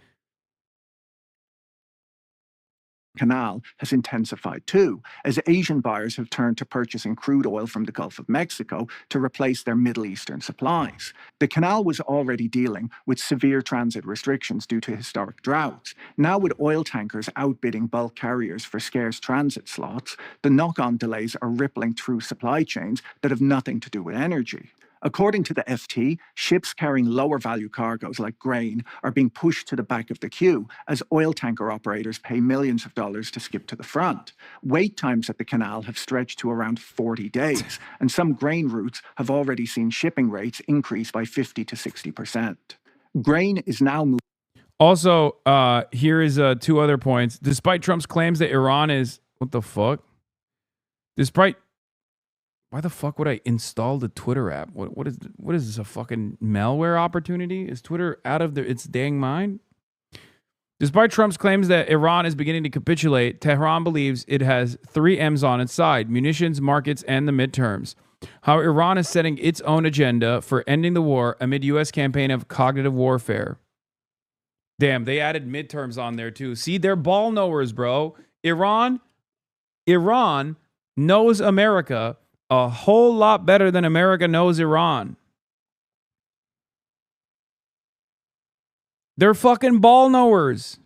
Canal has intensified too, as Asian buyers have turned to purchasing crude oil from the Gulf of Mexico to replace their Middle Eastern supplies. The canal was already dealing with severe transit restrictions due to historic droughts. Now, with oil tankers outbidding bulk carriers for scarce transit slots, the knock-on delays are rippling through supply chains that have nothing to do with energy. According to the FT, ships carrying lower value cargoes like grain are being pushed to the back of the queue as oil tanker operators pay millions of dollars to skip to the front. Wait times at the canal have stretched to around 40 days, and some grain routes have already seen shipping rates increase by 50 to 60%. Grain is now moving.
Also, here is two other points. Despite Trump's claims that Iran is... What the fuck? Despite... Why the fuck would I install the Twitter app? What is this, a fucking malware opportunity? Is Twitter out of its dang mind? Despite Trump's claims that Iran is beginning to capitulate, Tehran believes it has three M's on its side: munitions, markets, and the midterms. How Iran is setting its own agenda for ending the war amid U.S. campaign of cognitive warfare. Damn, they added midterms on there too. See, they're ball knowers, bro. Iran knows America a whole lot better than America knows Iran. They're fucking ball knowers.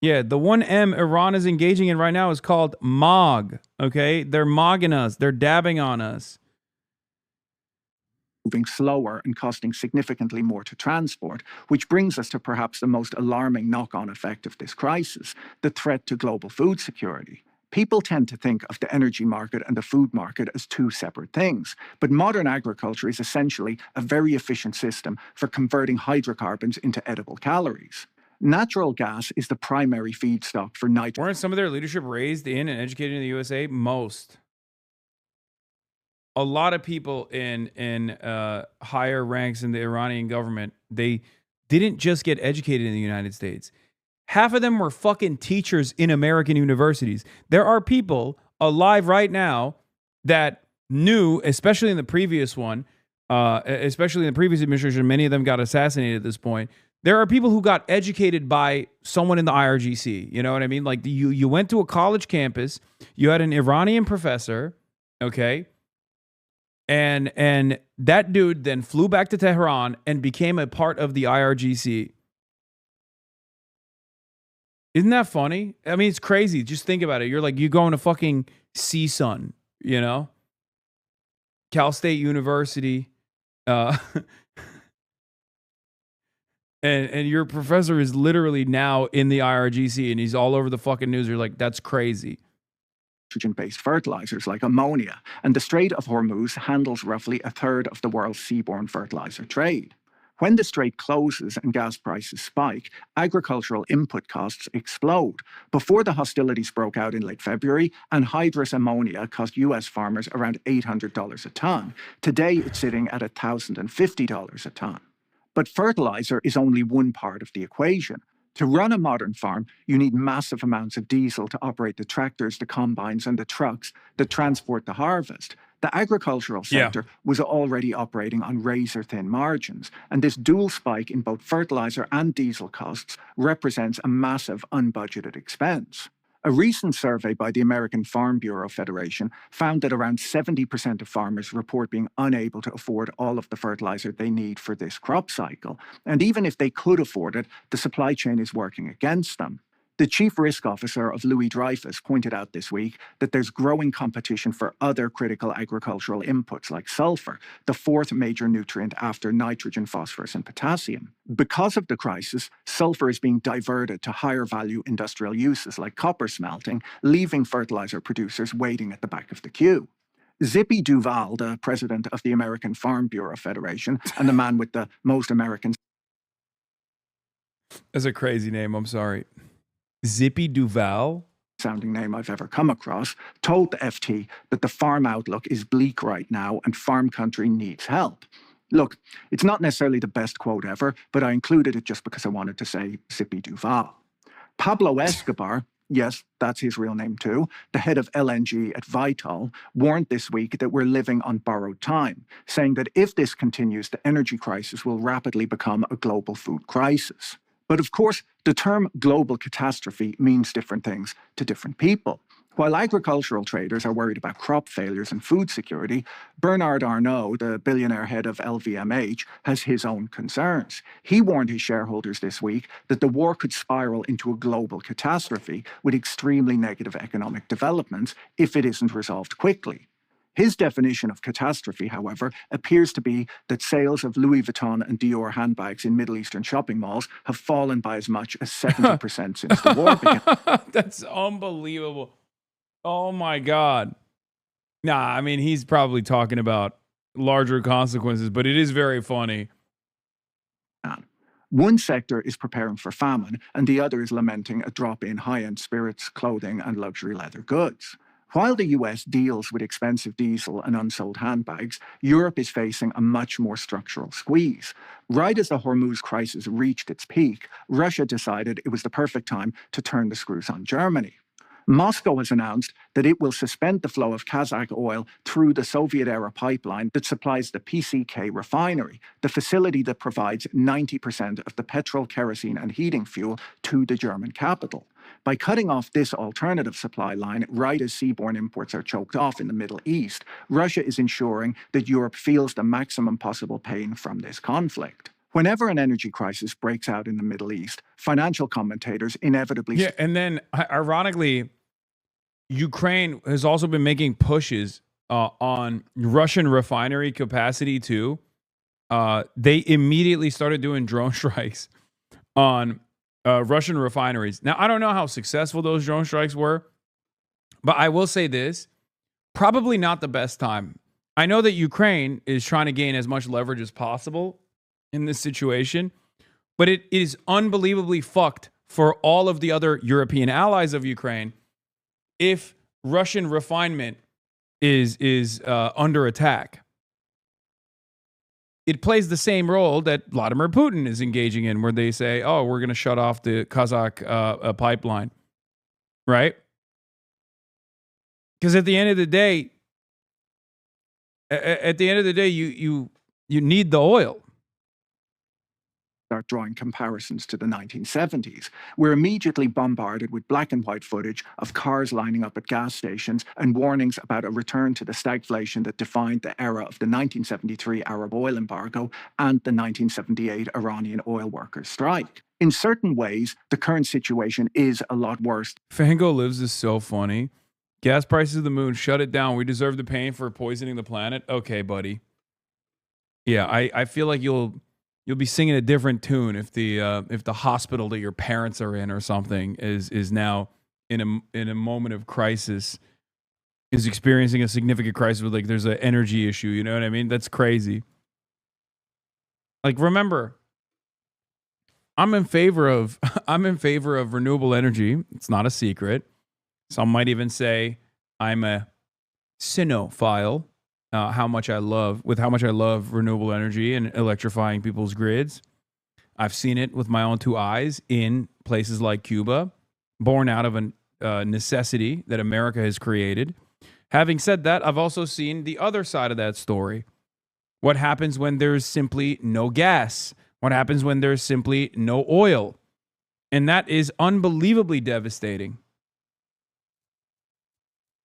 Yeah, the one M Iran is engaging in right now is called MOG. Okay? They're mogging us. They're dabbing on us.
Moving slower and costing significantly more to transport, which brings us to perhaps the most alarming knock-on effect of this crisis, the threat to global food security. People tend to think of the energy market and the food market as two separate things, but modern agriculture is essentially a very efficient system for converting hydrocarbons into edible calories. Natural gas is the primary feedstock for nitrogen.
Weren't some of their leadership raised in and educated in the USA? Most. A lot of people in higher ranks in the Iranian government, they didn't just get educated in the United States. Half of them were fucking teachers in American universities. There are people alive right now that knew, especially in the previous one, especially in the previous administration, many of them got assassinated at this point. There are people who got educated by someone in the IRGC. You know what I mean? Like you went to a college campus, you had an Iranian professor, okay? And that dude then flew back to Tehran and became a part of the IRGC. Isn't that funny? I mean, it's crazy. Just think about it. You're going to fucking CSUN, you know? Cal State University. And your professor is literally now in the IRGC and he's all over the fucking news. You're like, that's crazy.
Nitrogen-based fertilizers like ammonia, and the Strait of Hormuz handles roughly a third of the world's seaborne fertilizer trade. When the strait closes and gas prices spike, agricultural input costs explode. Before the hostilities broke out in late February, anhydrous ammonia cost US farmers around $800 a ton. Today, it's sitting at $1,050 a ton. But fertilizer is only one part of the equation. To run a modern farm, you need massive amounts of diesel to operate the tractors, the combines, and the trucks that transport the harvest. The agricultural
Yeah.
sector was already operating on razor-thin margins, and this dual spike in both fertilizer and diesel costs represents a massive unbudgeted expense. A recent survey by the American Farm Bureau Federation found that around 70% of farmers report being unable to afford all of the fertilizer they need for this crop cycle. And even if they could afford it, the supply chain is working against them. The chief risk officer of Louis Dreyfus pointed out this week that there's growing competition for other critical agricultural inputs like sulfur, the fourth major nutrient after nitrogen, phosphorus, and potassium. Because of the crisis, sulfur is being diverted to higher value industrial uses like copper smelting, leaving fertilizer producers waiting at the back of the queue. Zippy Duval, the president of the American Farm Bureau Federation and the man with the most American
That's a crazy name. I'm sorry. Zippy Duval?
sounding name I've ever come across, told the FT that the farm outlook is bleak right now and farm country needs help. Look, it's not necessarily the best quote ever, but I included it just because I wanted to say Zippy Duval. Pablo Escobar, yes, that's his real name too, the head of LNG at Vitol, warned this week that we're living on borrowed time, saying that if this continues, the energy crisis will rapidly become a global food crisis. But of course, the term global catastrophe means different things to different people. While agricultural traders are worried about crop failures and food security, Bernard Arnault, the billionaire head of LVMH, has his own concerns. He warned his shareholders this week that the war could spiral into a global catastrophe with extremely negative economic developments if it isn't resolved quickly. His definition of catastrophe, however, appears to be that sales of Louis Vuitton and Dior handbags in Middle Eastern shopping malls have fallen by as much as 70% since the war began.
That's unbelievable. Oh my God. Nah, I mean, he's probably talking about larger consequences, but it is very funny.
One sector is preparing for famine, and the other is lamenting a drop in high-end spirits, clothing, and luxury leather goods. While the US deals with expensive diesel and unsold handbags, Europe is facing a much more structural squeeze. Right as the Hormuz crisis reached its peak, Russia decided it was the perfect time to turn the screws on Germany. Moscow has announced that it will suspend the flow of Kazakh oil through the Soviet-era pipeline that supplies the PCK refinery, the facility that provides 90% of the petrol, kerosene, and heating fuel to the German capital. By cutting off this alternative supply line right as seaborne imports are choked off in the Middle East, Russia is ensuring that Europe feels the maximum possible pain from this conflict. Whenever an energy crisis breaks out in the Middle East, financial commentators inevitably...
Yeah, and then ironically, Ukraine has also been making pushes on Russian refinery capacity too. They immediately started doing drone strikes on Russian refineries. Now, I don't know how successful those drone strikes were, but I will say this, probably not the best time. I know that Ukraine is trying to gain as much leverage as possible in this situation, but it is unbelievably fucked for all of the other European allies of Ukraine if Russian refinement is under attack. It plays the same role that Vladimir Putin is engaging in, where they say, oh, we're going to shut off the Kazakh pipeline, right? Because at the end of the day, you need the oil.
Start drawing comparisons to the 1970s. We're immediately bombarded with black and white footage of cars lining up at gas stations and warnings about a return to the stagflation that defined the era of the 1973 Arab oil embargo and the 1978 Iranian oil workers' strike. In certain ways, the current situation is a lot worse.
Fango Lives is so funny. Gas prices of the moon, shut it down. We deserve the pain for poisoning the planet. Okay, buddy. Yeah, I feel like you'll be singing a different tune if the hospital that your parents are in or something is now in a moment of crisis, is experiencing a significant crisis with, like, there's an energy issue. You know what I mean? That's crazy. Like, remember, I'm in favor of renewable energy. It's not a secret. Some might even say I'm a cynophile. How much I love renewable energy and electrifying people's grids. I've seen it with my own two eyes in places like Cuba, born out of a necessity that America has created. Having said that, I've also seen the other side of that story. What happens when there's simply no gas? What happens when there's simply no oil? And that is unbelievably devastating.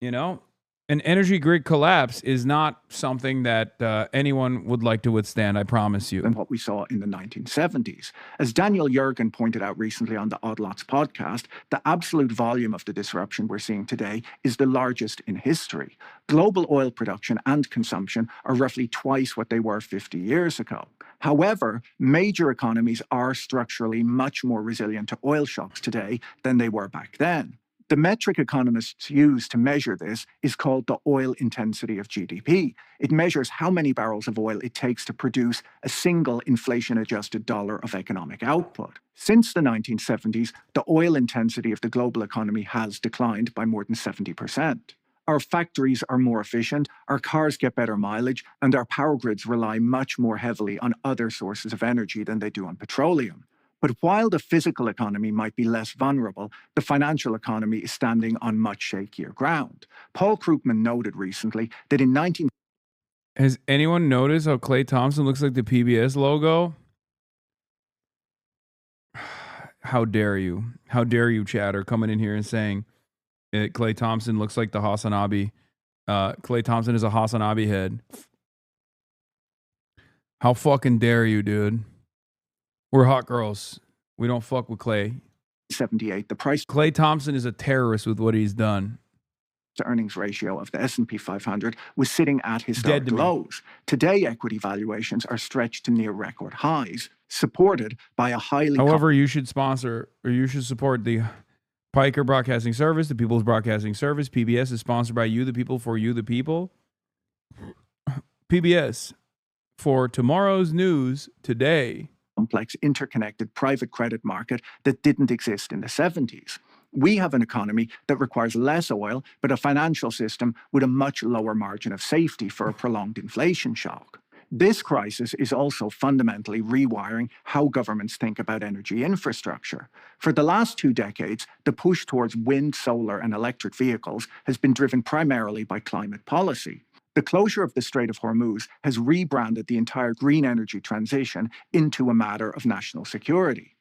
You know, an energy grid collapse is not something that anyone would like to withstand, I promise you.
Than what we saw in the 1970s. As Daniel Yergin pointed out recently on the Odd Lots podcast, the absolute volume of the disruption we're seeing today is the largest in history. Global oil production and consumption are roughly twice what they were 50 years ago. However, major economies are structurally much more resilient to oil shocks today than they were back then. The metric economists use to measure this is called the oil intensity of GDP. It measures how many barrels of oil it takes to produce a single inflation-adjusted dollar of economic output. Since the 1970s, the oil intensity of the global economy has declined by more than 70%. Our factories are more efficient, our cars get better mileage, and our power grids rely much more heavily on other sources of energy than they do on petroleum. But while the physical economy might be less vulnerable, the financial economy is standing on much shakier ground. Paul Krugman noted recently that in 19...
Has anyone noticed how Klay Thompson looks like the PBS logo? How dare you? How dare you, chatter, coming in here and saying Klay Thompson looks like the HasanAbi. Klay Thompson is a HasanAbi head. How fucking dare you, dude? We're hot girls. We don't fuck with Klay.
78, the price
Klay Thompson is a terrorist with what he's done.
to earnings ratio of the S&P 500 was sitting at historic lows. Today, equity valuations are stretched to near record highs, supported by a highly...
However, you should sponsor, or you should support the Piker Broadcasting Service, the People's Broadcasting Service. PBS is sponsored by you, the people, for you, the people. PBS, for tomorrow's news today.
Complex, interconnected private credit market that didn't exist in the 70s. We have an economy that requires less oil, but a financial system with a much lower margin of safety for a prolonged inflation shock. This crisis is also fundamentally rewiring how governments think about energy infrastructure. For the last 2 decades, the push towards wind, solar, and electric vehicles has been driven primarily by climate policy. The closure of the Strait of Hormuz has rebranded the entire green energy transition into a matter of national security.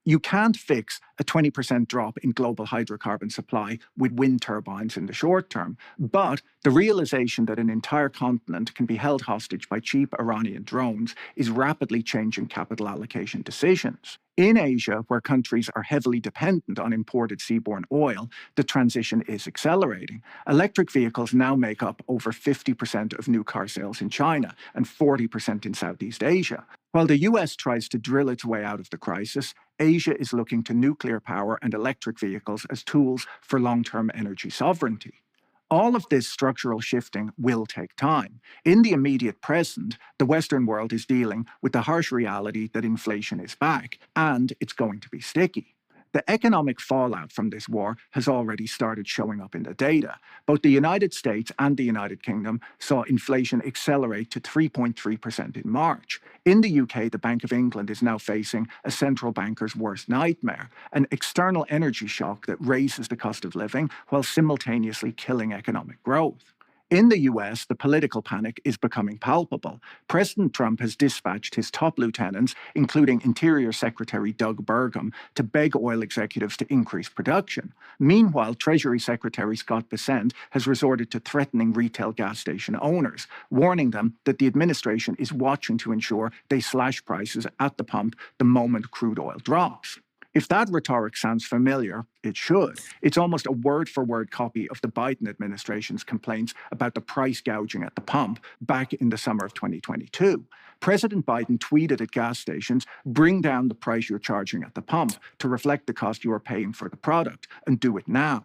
You can't fix a 20% drop in global hydrocarbon supply with wind turbines in the short term, but the realization that an entire continent can be held hostage by cheap Iranian drones is rapidly changing capital allocation decisions. In Asia, where countries are heavily dependent on imported seaborne oil, the transition is accelerating. Electric vehicles now make up over 50% of new car sales in China and 40% in Southeast Asia. While the US tries to drill its way out of the crisis, Asia is looking to nuclear power and electric vehicles as tools for long-term energy sovereignty. All of this structural shifting will take time. In the immediate present, the Western world is dealing with the harsh reality that inflation is back, and it's going to be sticky. The economic fallout from this war has already started showing up in the data. Both the United States and the United Kingdom saw inflation accelerate to 3.3% in March. In the UK, the Bank of England is now facing a central banker's worst nightmare, an external energy shock that raises the cost of living while simultaneously killing economic growth. In the US, the political panic is becoming palpable. President Trump has dispatched his top lieutenants, including Interior Secretary Doug Burgum, to beg oil executives to increase production. Meanwhile, Treasury Secretary Scott Bessent has resorted to threatening retail gas station owners, warning them that the administration is watching to ensure they slash prices at the pump the moment crude oil drops. If that rhetoric sounds familiar, it should. It's almost a word-for-word copy of the Biden administration's complaints about the price gouging at the pump back in the summer of 2022. President Biden tweeted at gas stations, "Bring down the price you're charging at the pump to reflect the cost you are paying for the product, and do it now."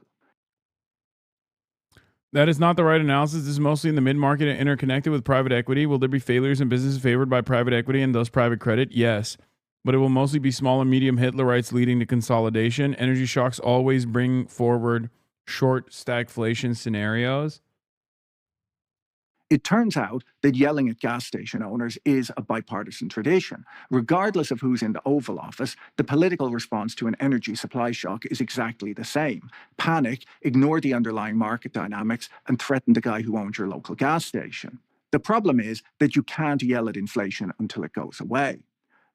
That is not the right analysis. This is mostly in the mid-market and interconnected with private equity. Will there be failures in businesses favored by private equity and thus private credit? Yes. But it will mostly be small and medium Hitlerites leading to consolidation. Energy shocks always bring forward short stagflation scenarios.
It turns out that yelling at gas station owners is a bipartisan tradition. Regardless of who's in the Oval Office, the political response to an energy supply shock is exactly the same. Panic, ignore the underlying market dynamics, and threaten the guy who owns your local gas station. The problem is that you can't yell at inflation until it goes away.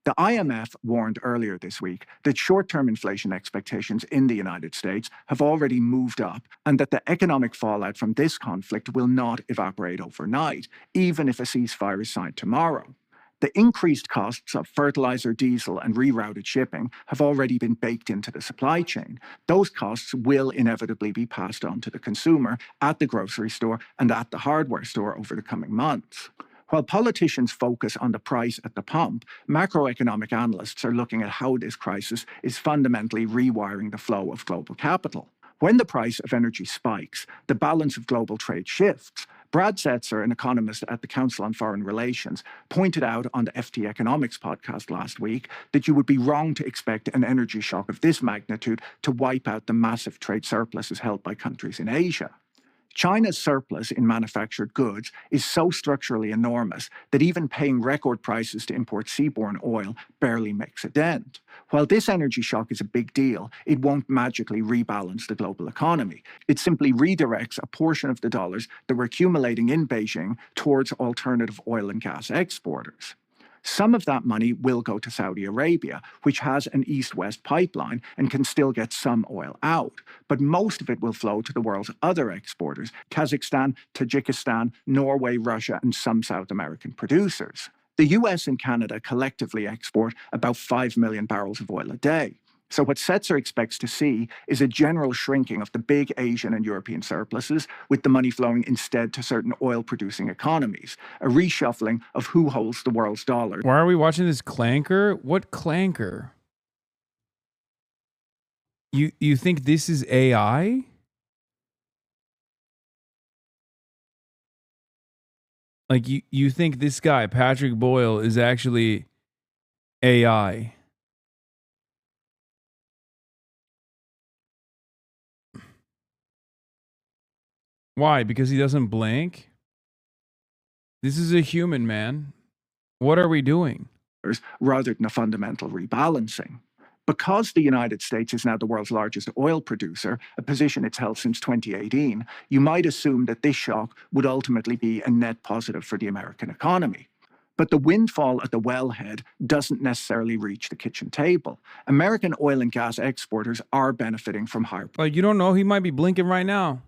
The IMF warned earlier this week that short-term inflation expectations in the United States have already moved up and that the economic fallout from this conflict will not evaporate overnight, even if a ceasefire is signed tomorrow. The increased costs of fertilizer, diesel, and rerouted shipping have already been baked into the supply chain. Those costs will inevitably be passed on to the consumer at the grocery store and at the hardware store over the coming months. While politicians focus on the price at the pump, macroeconomic analysts are looking at how this crisis is fundamentally rewiring the flow of global capital. When the price of energy spikes, the balance of global trade shifts. Brad Setzer, an economist at the Council on Foreign Relations, pointed out on the FT Economics podcast last week that you would be wrong to expect an energy shock of this magnitude to wipe out the massive trade surpluses held by countries in Asia. China's surplus in manufactured goods is so structurally enormous that even paying record prices to import seaborne oil barely makes a dent. While this energy shock is a big deal, it won't magically rebalance the global economy. It simply redirects a portion of the dollars that were accumulating in Beijing towards alternative oil and gas exporters. Some of that money will go to Saudi Arabia, which has an east-west pipeline and can still get some oil out. But most of it will flow to the world's other exporters: Kazakhstan, Tajikistan, Norway, Russia, and some South American producers. The US and Canada collectively export about 5 million barrels of oil a day. So what Setzer expects to see is a general shrinking of the big Asian and European surpluses, with the money flowing instead to certain oil-producing economies, a reshuffling of who holds the world's dollar.
Why are we watching this clanker? What clanker? You think this is AI? Like you think this guy, Patrick Boyle, is actually AI? Why? Because he doesn't blink? This is a human, man. What are we doing?
Rather than a fundamental rebalancing. Because the United States is now the world's largest oil producer, a position it's held since 2018, you might assume that this shock would ultimately be a net positive for the American economy. But the windfall at the wellhead doesn't necessarily reach the kitchen table. American oil and gas exporters are benefiting from higher
Like, you don't know, he might be blinking right now.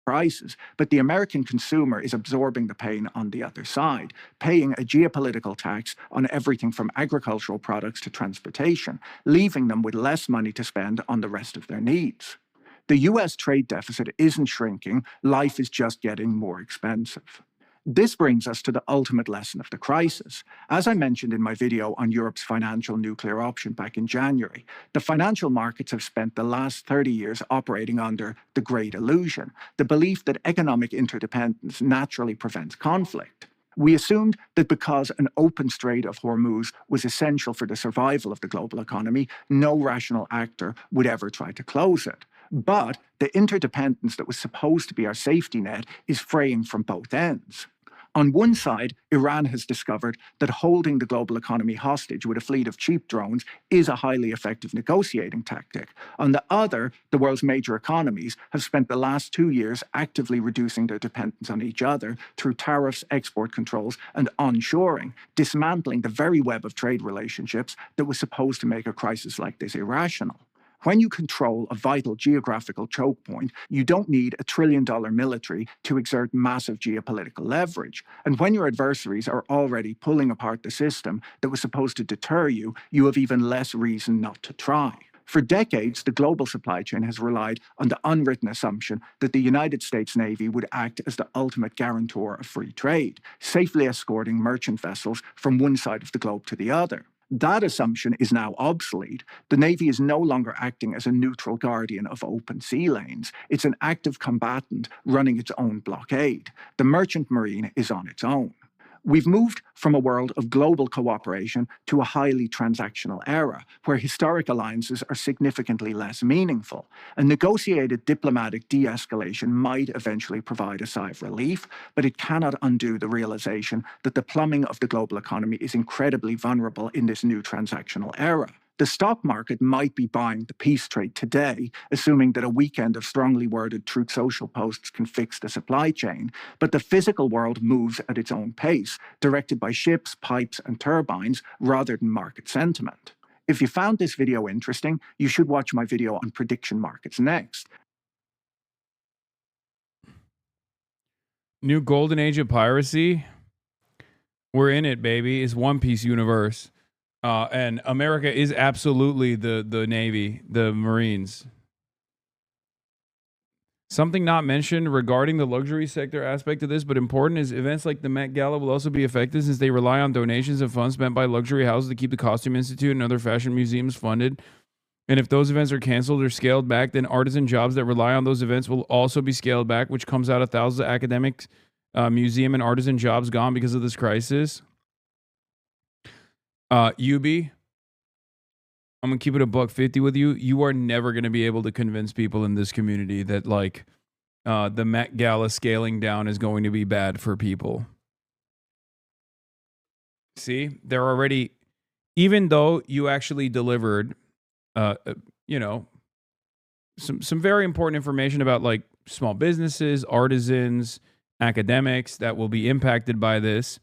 prices, but the American consumer is absorbing the pain on the other side, paying a geopolitical tax on everything from agricultural products to transportation, leaving them with less money to spend on the rest of their needs. The US trade deficit isn't shrinking, life is just getting more expensive. This brings us to the ultimate lesson of the crisis. As I mentioned in my video on Europe's financial nuclear option back in January, the financial markets have spent the last 30 years operating under the great illusion, the belief that economic interdependence naturally prevents conflict. We assumed that because an open Strait of Hormuz was essential for the survival of the global economy, no rational actor would ever try to close it. But the interdependence that was supposed to be our safety net is fraying from both ends. On one side, Iran has discovered that holding the global economy hostage with a fleet of cheap drones is a highly effective negotiating tactic. On the other, the world's major economies have spent the last 2 years actively reducing their dependence on each other through tariffs, export controls, and onshoring, dismantling the very web of trade relationships that was supposed to make a crisis like this irrational. When you control a vital geographical choke point, you don't need $1 trillion military to exert massive geopolitical leverage. And when your adversaries are already pulling apart the system that was supposed to deter you, you have even less reason not to try. For decades, the global supply chain has relied on the unwritten assumption that the United States Navy would act as the ultimate guarantor of free trade, safely escorting merchant vessels from one side of the globe to the other. That assumption is now obsolete. The Navy is no longer acting as a neutral guardian of open sea lanes. It's an active combatant running its own blockade. The merchant marine is on its own. We've moved from a world of global cooperation to a highly transactional era, where historic alliances are significantly less meaningful. A negotiated diplomatic de-escalation might eventually provide a sigh of relief, but it cannot undo the realization that the plumbing of the global economy is incredibly vulnerable in this new transactional era. The stock market might be buying the peace trade today, assuming that a weekend of strongly worded Truth Social posts can fix the supply chain, but the physical world moves at its own pace, directed by ships, pipes, and turbines, rather than market sentiment. If you found this video interesting, you should watch my video on prediction markets next.
New golden age of piracy. We're in it, baby. It's One Piece universe. And America is absolutely the Navy, the Marines. Something not mentioned regarding the luxury sector aspect of this, but important, is events like the Met Gala will also be affected since they rely on donations and funds spent by luxury houses to keep the Costume Institute and other fashion museums funded. And if those events are canceled or scaled back, then artisan jobs that rely on those events will also be scaled back, which comes out of thousands of academics, museum, and artisan jobs gone because of this crisis. UB, I'm gonna keep it $150 with you. You are never gonna be able to convince people in this community that like the Met Gala scaling down is going to be bad for people. See, they're already, even though you actually delivered, you know, some very important information about like small businesses, artisans, academics that will be impacted by this.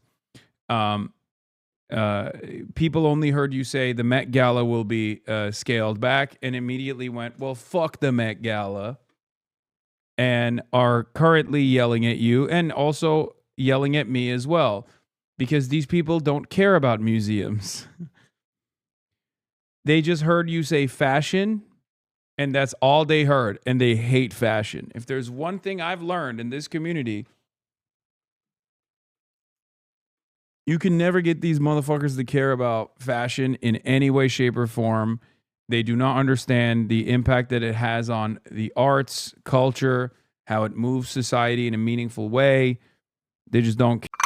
People only heard you say the Met Gala will be scaled back and immediately went, well, fuck the Met Gala, and are currently yelling at you and also yelling at me as well, because these people don't care about museums. They just heard you say fashion, and that's all they heard, and they hate fashion. If there's one thing I've learned in this community, you can never get these motherfuckers to care about fashion in any way, shape, or form. They do not understand the impact that it has on the arts, culture, how it moves society in a meaningful way. They just don't care.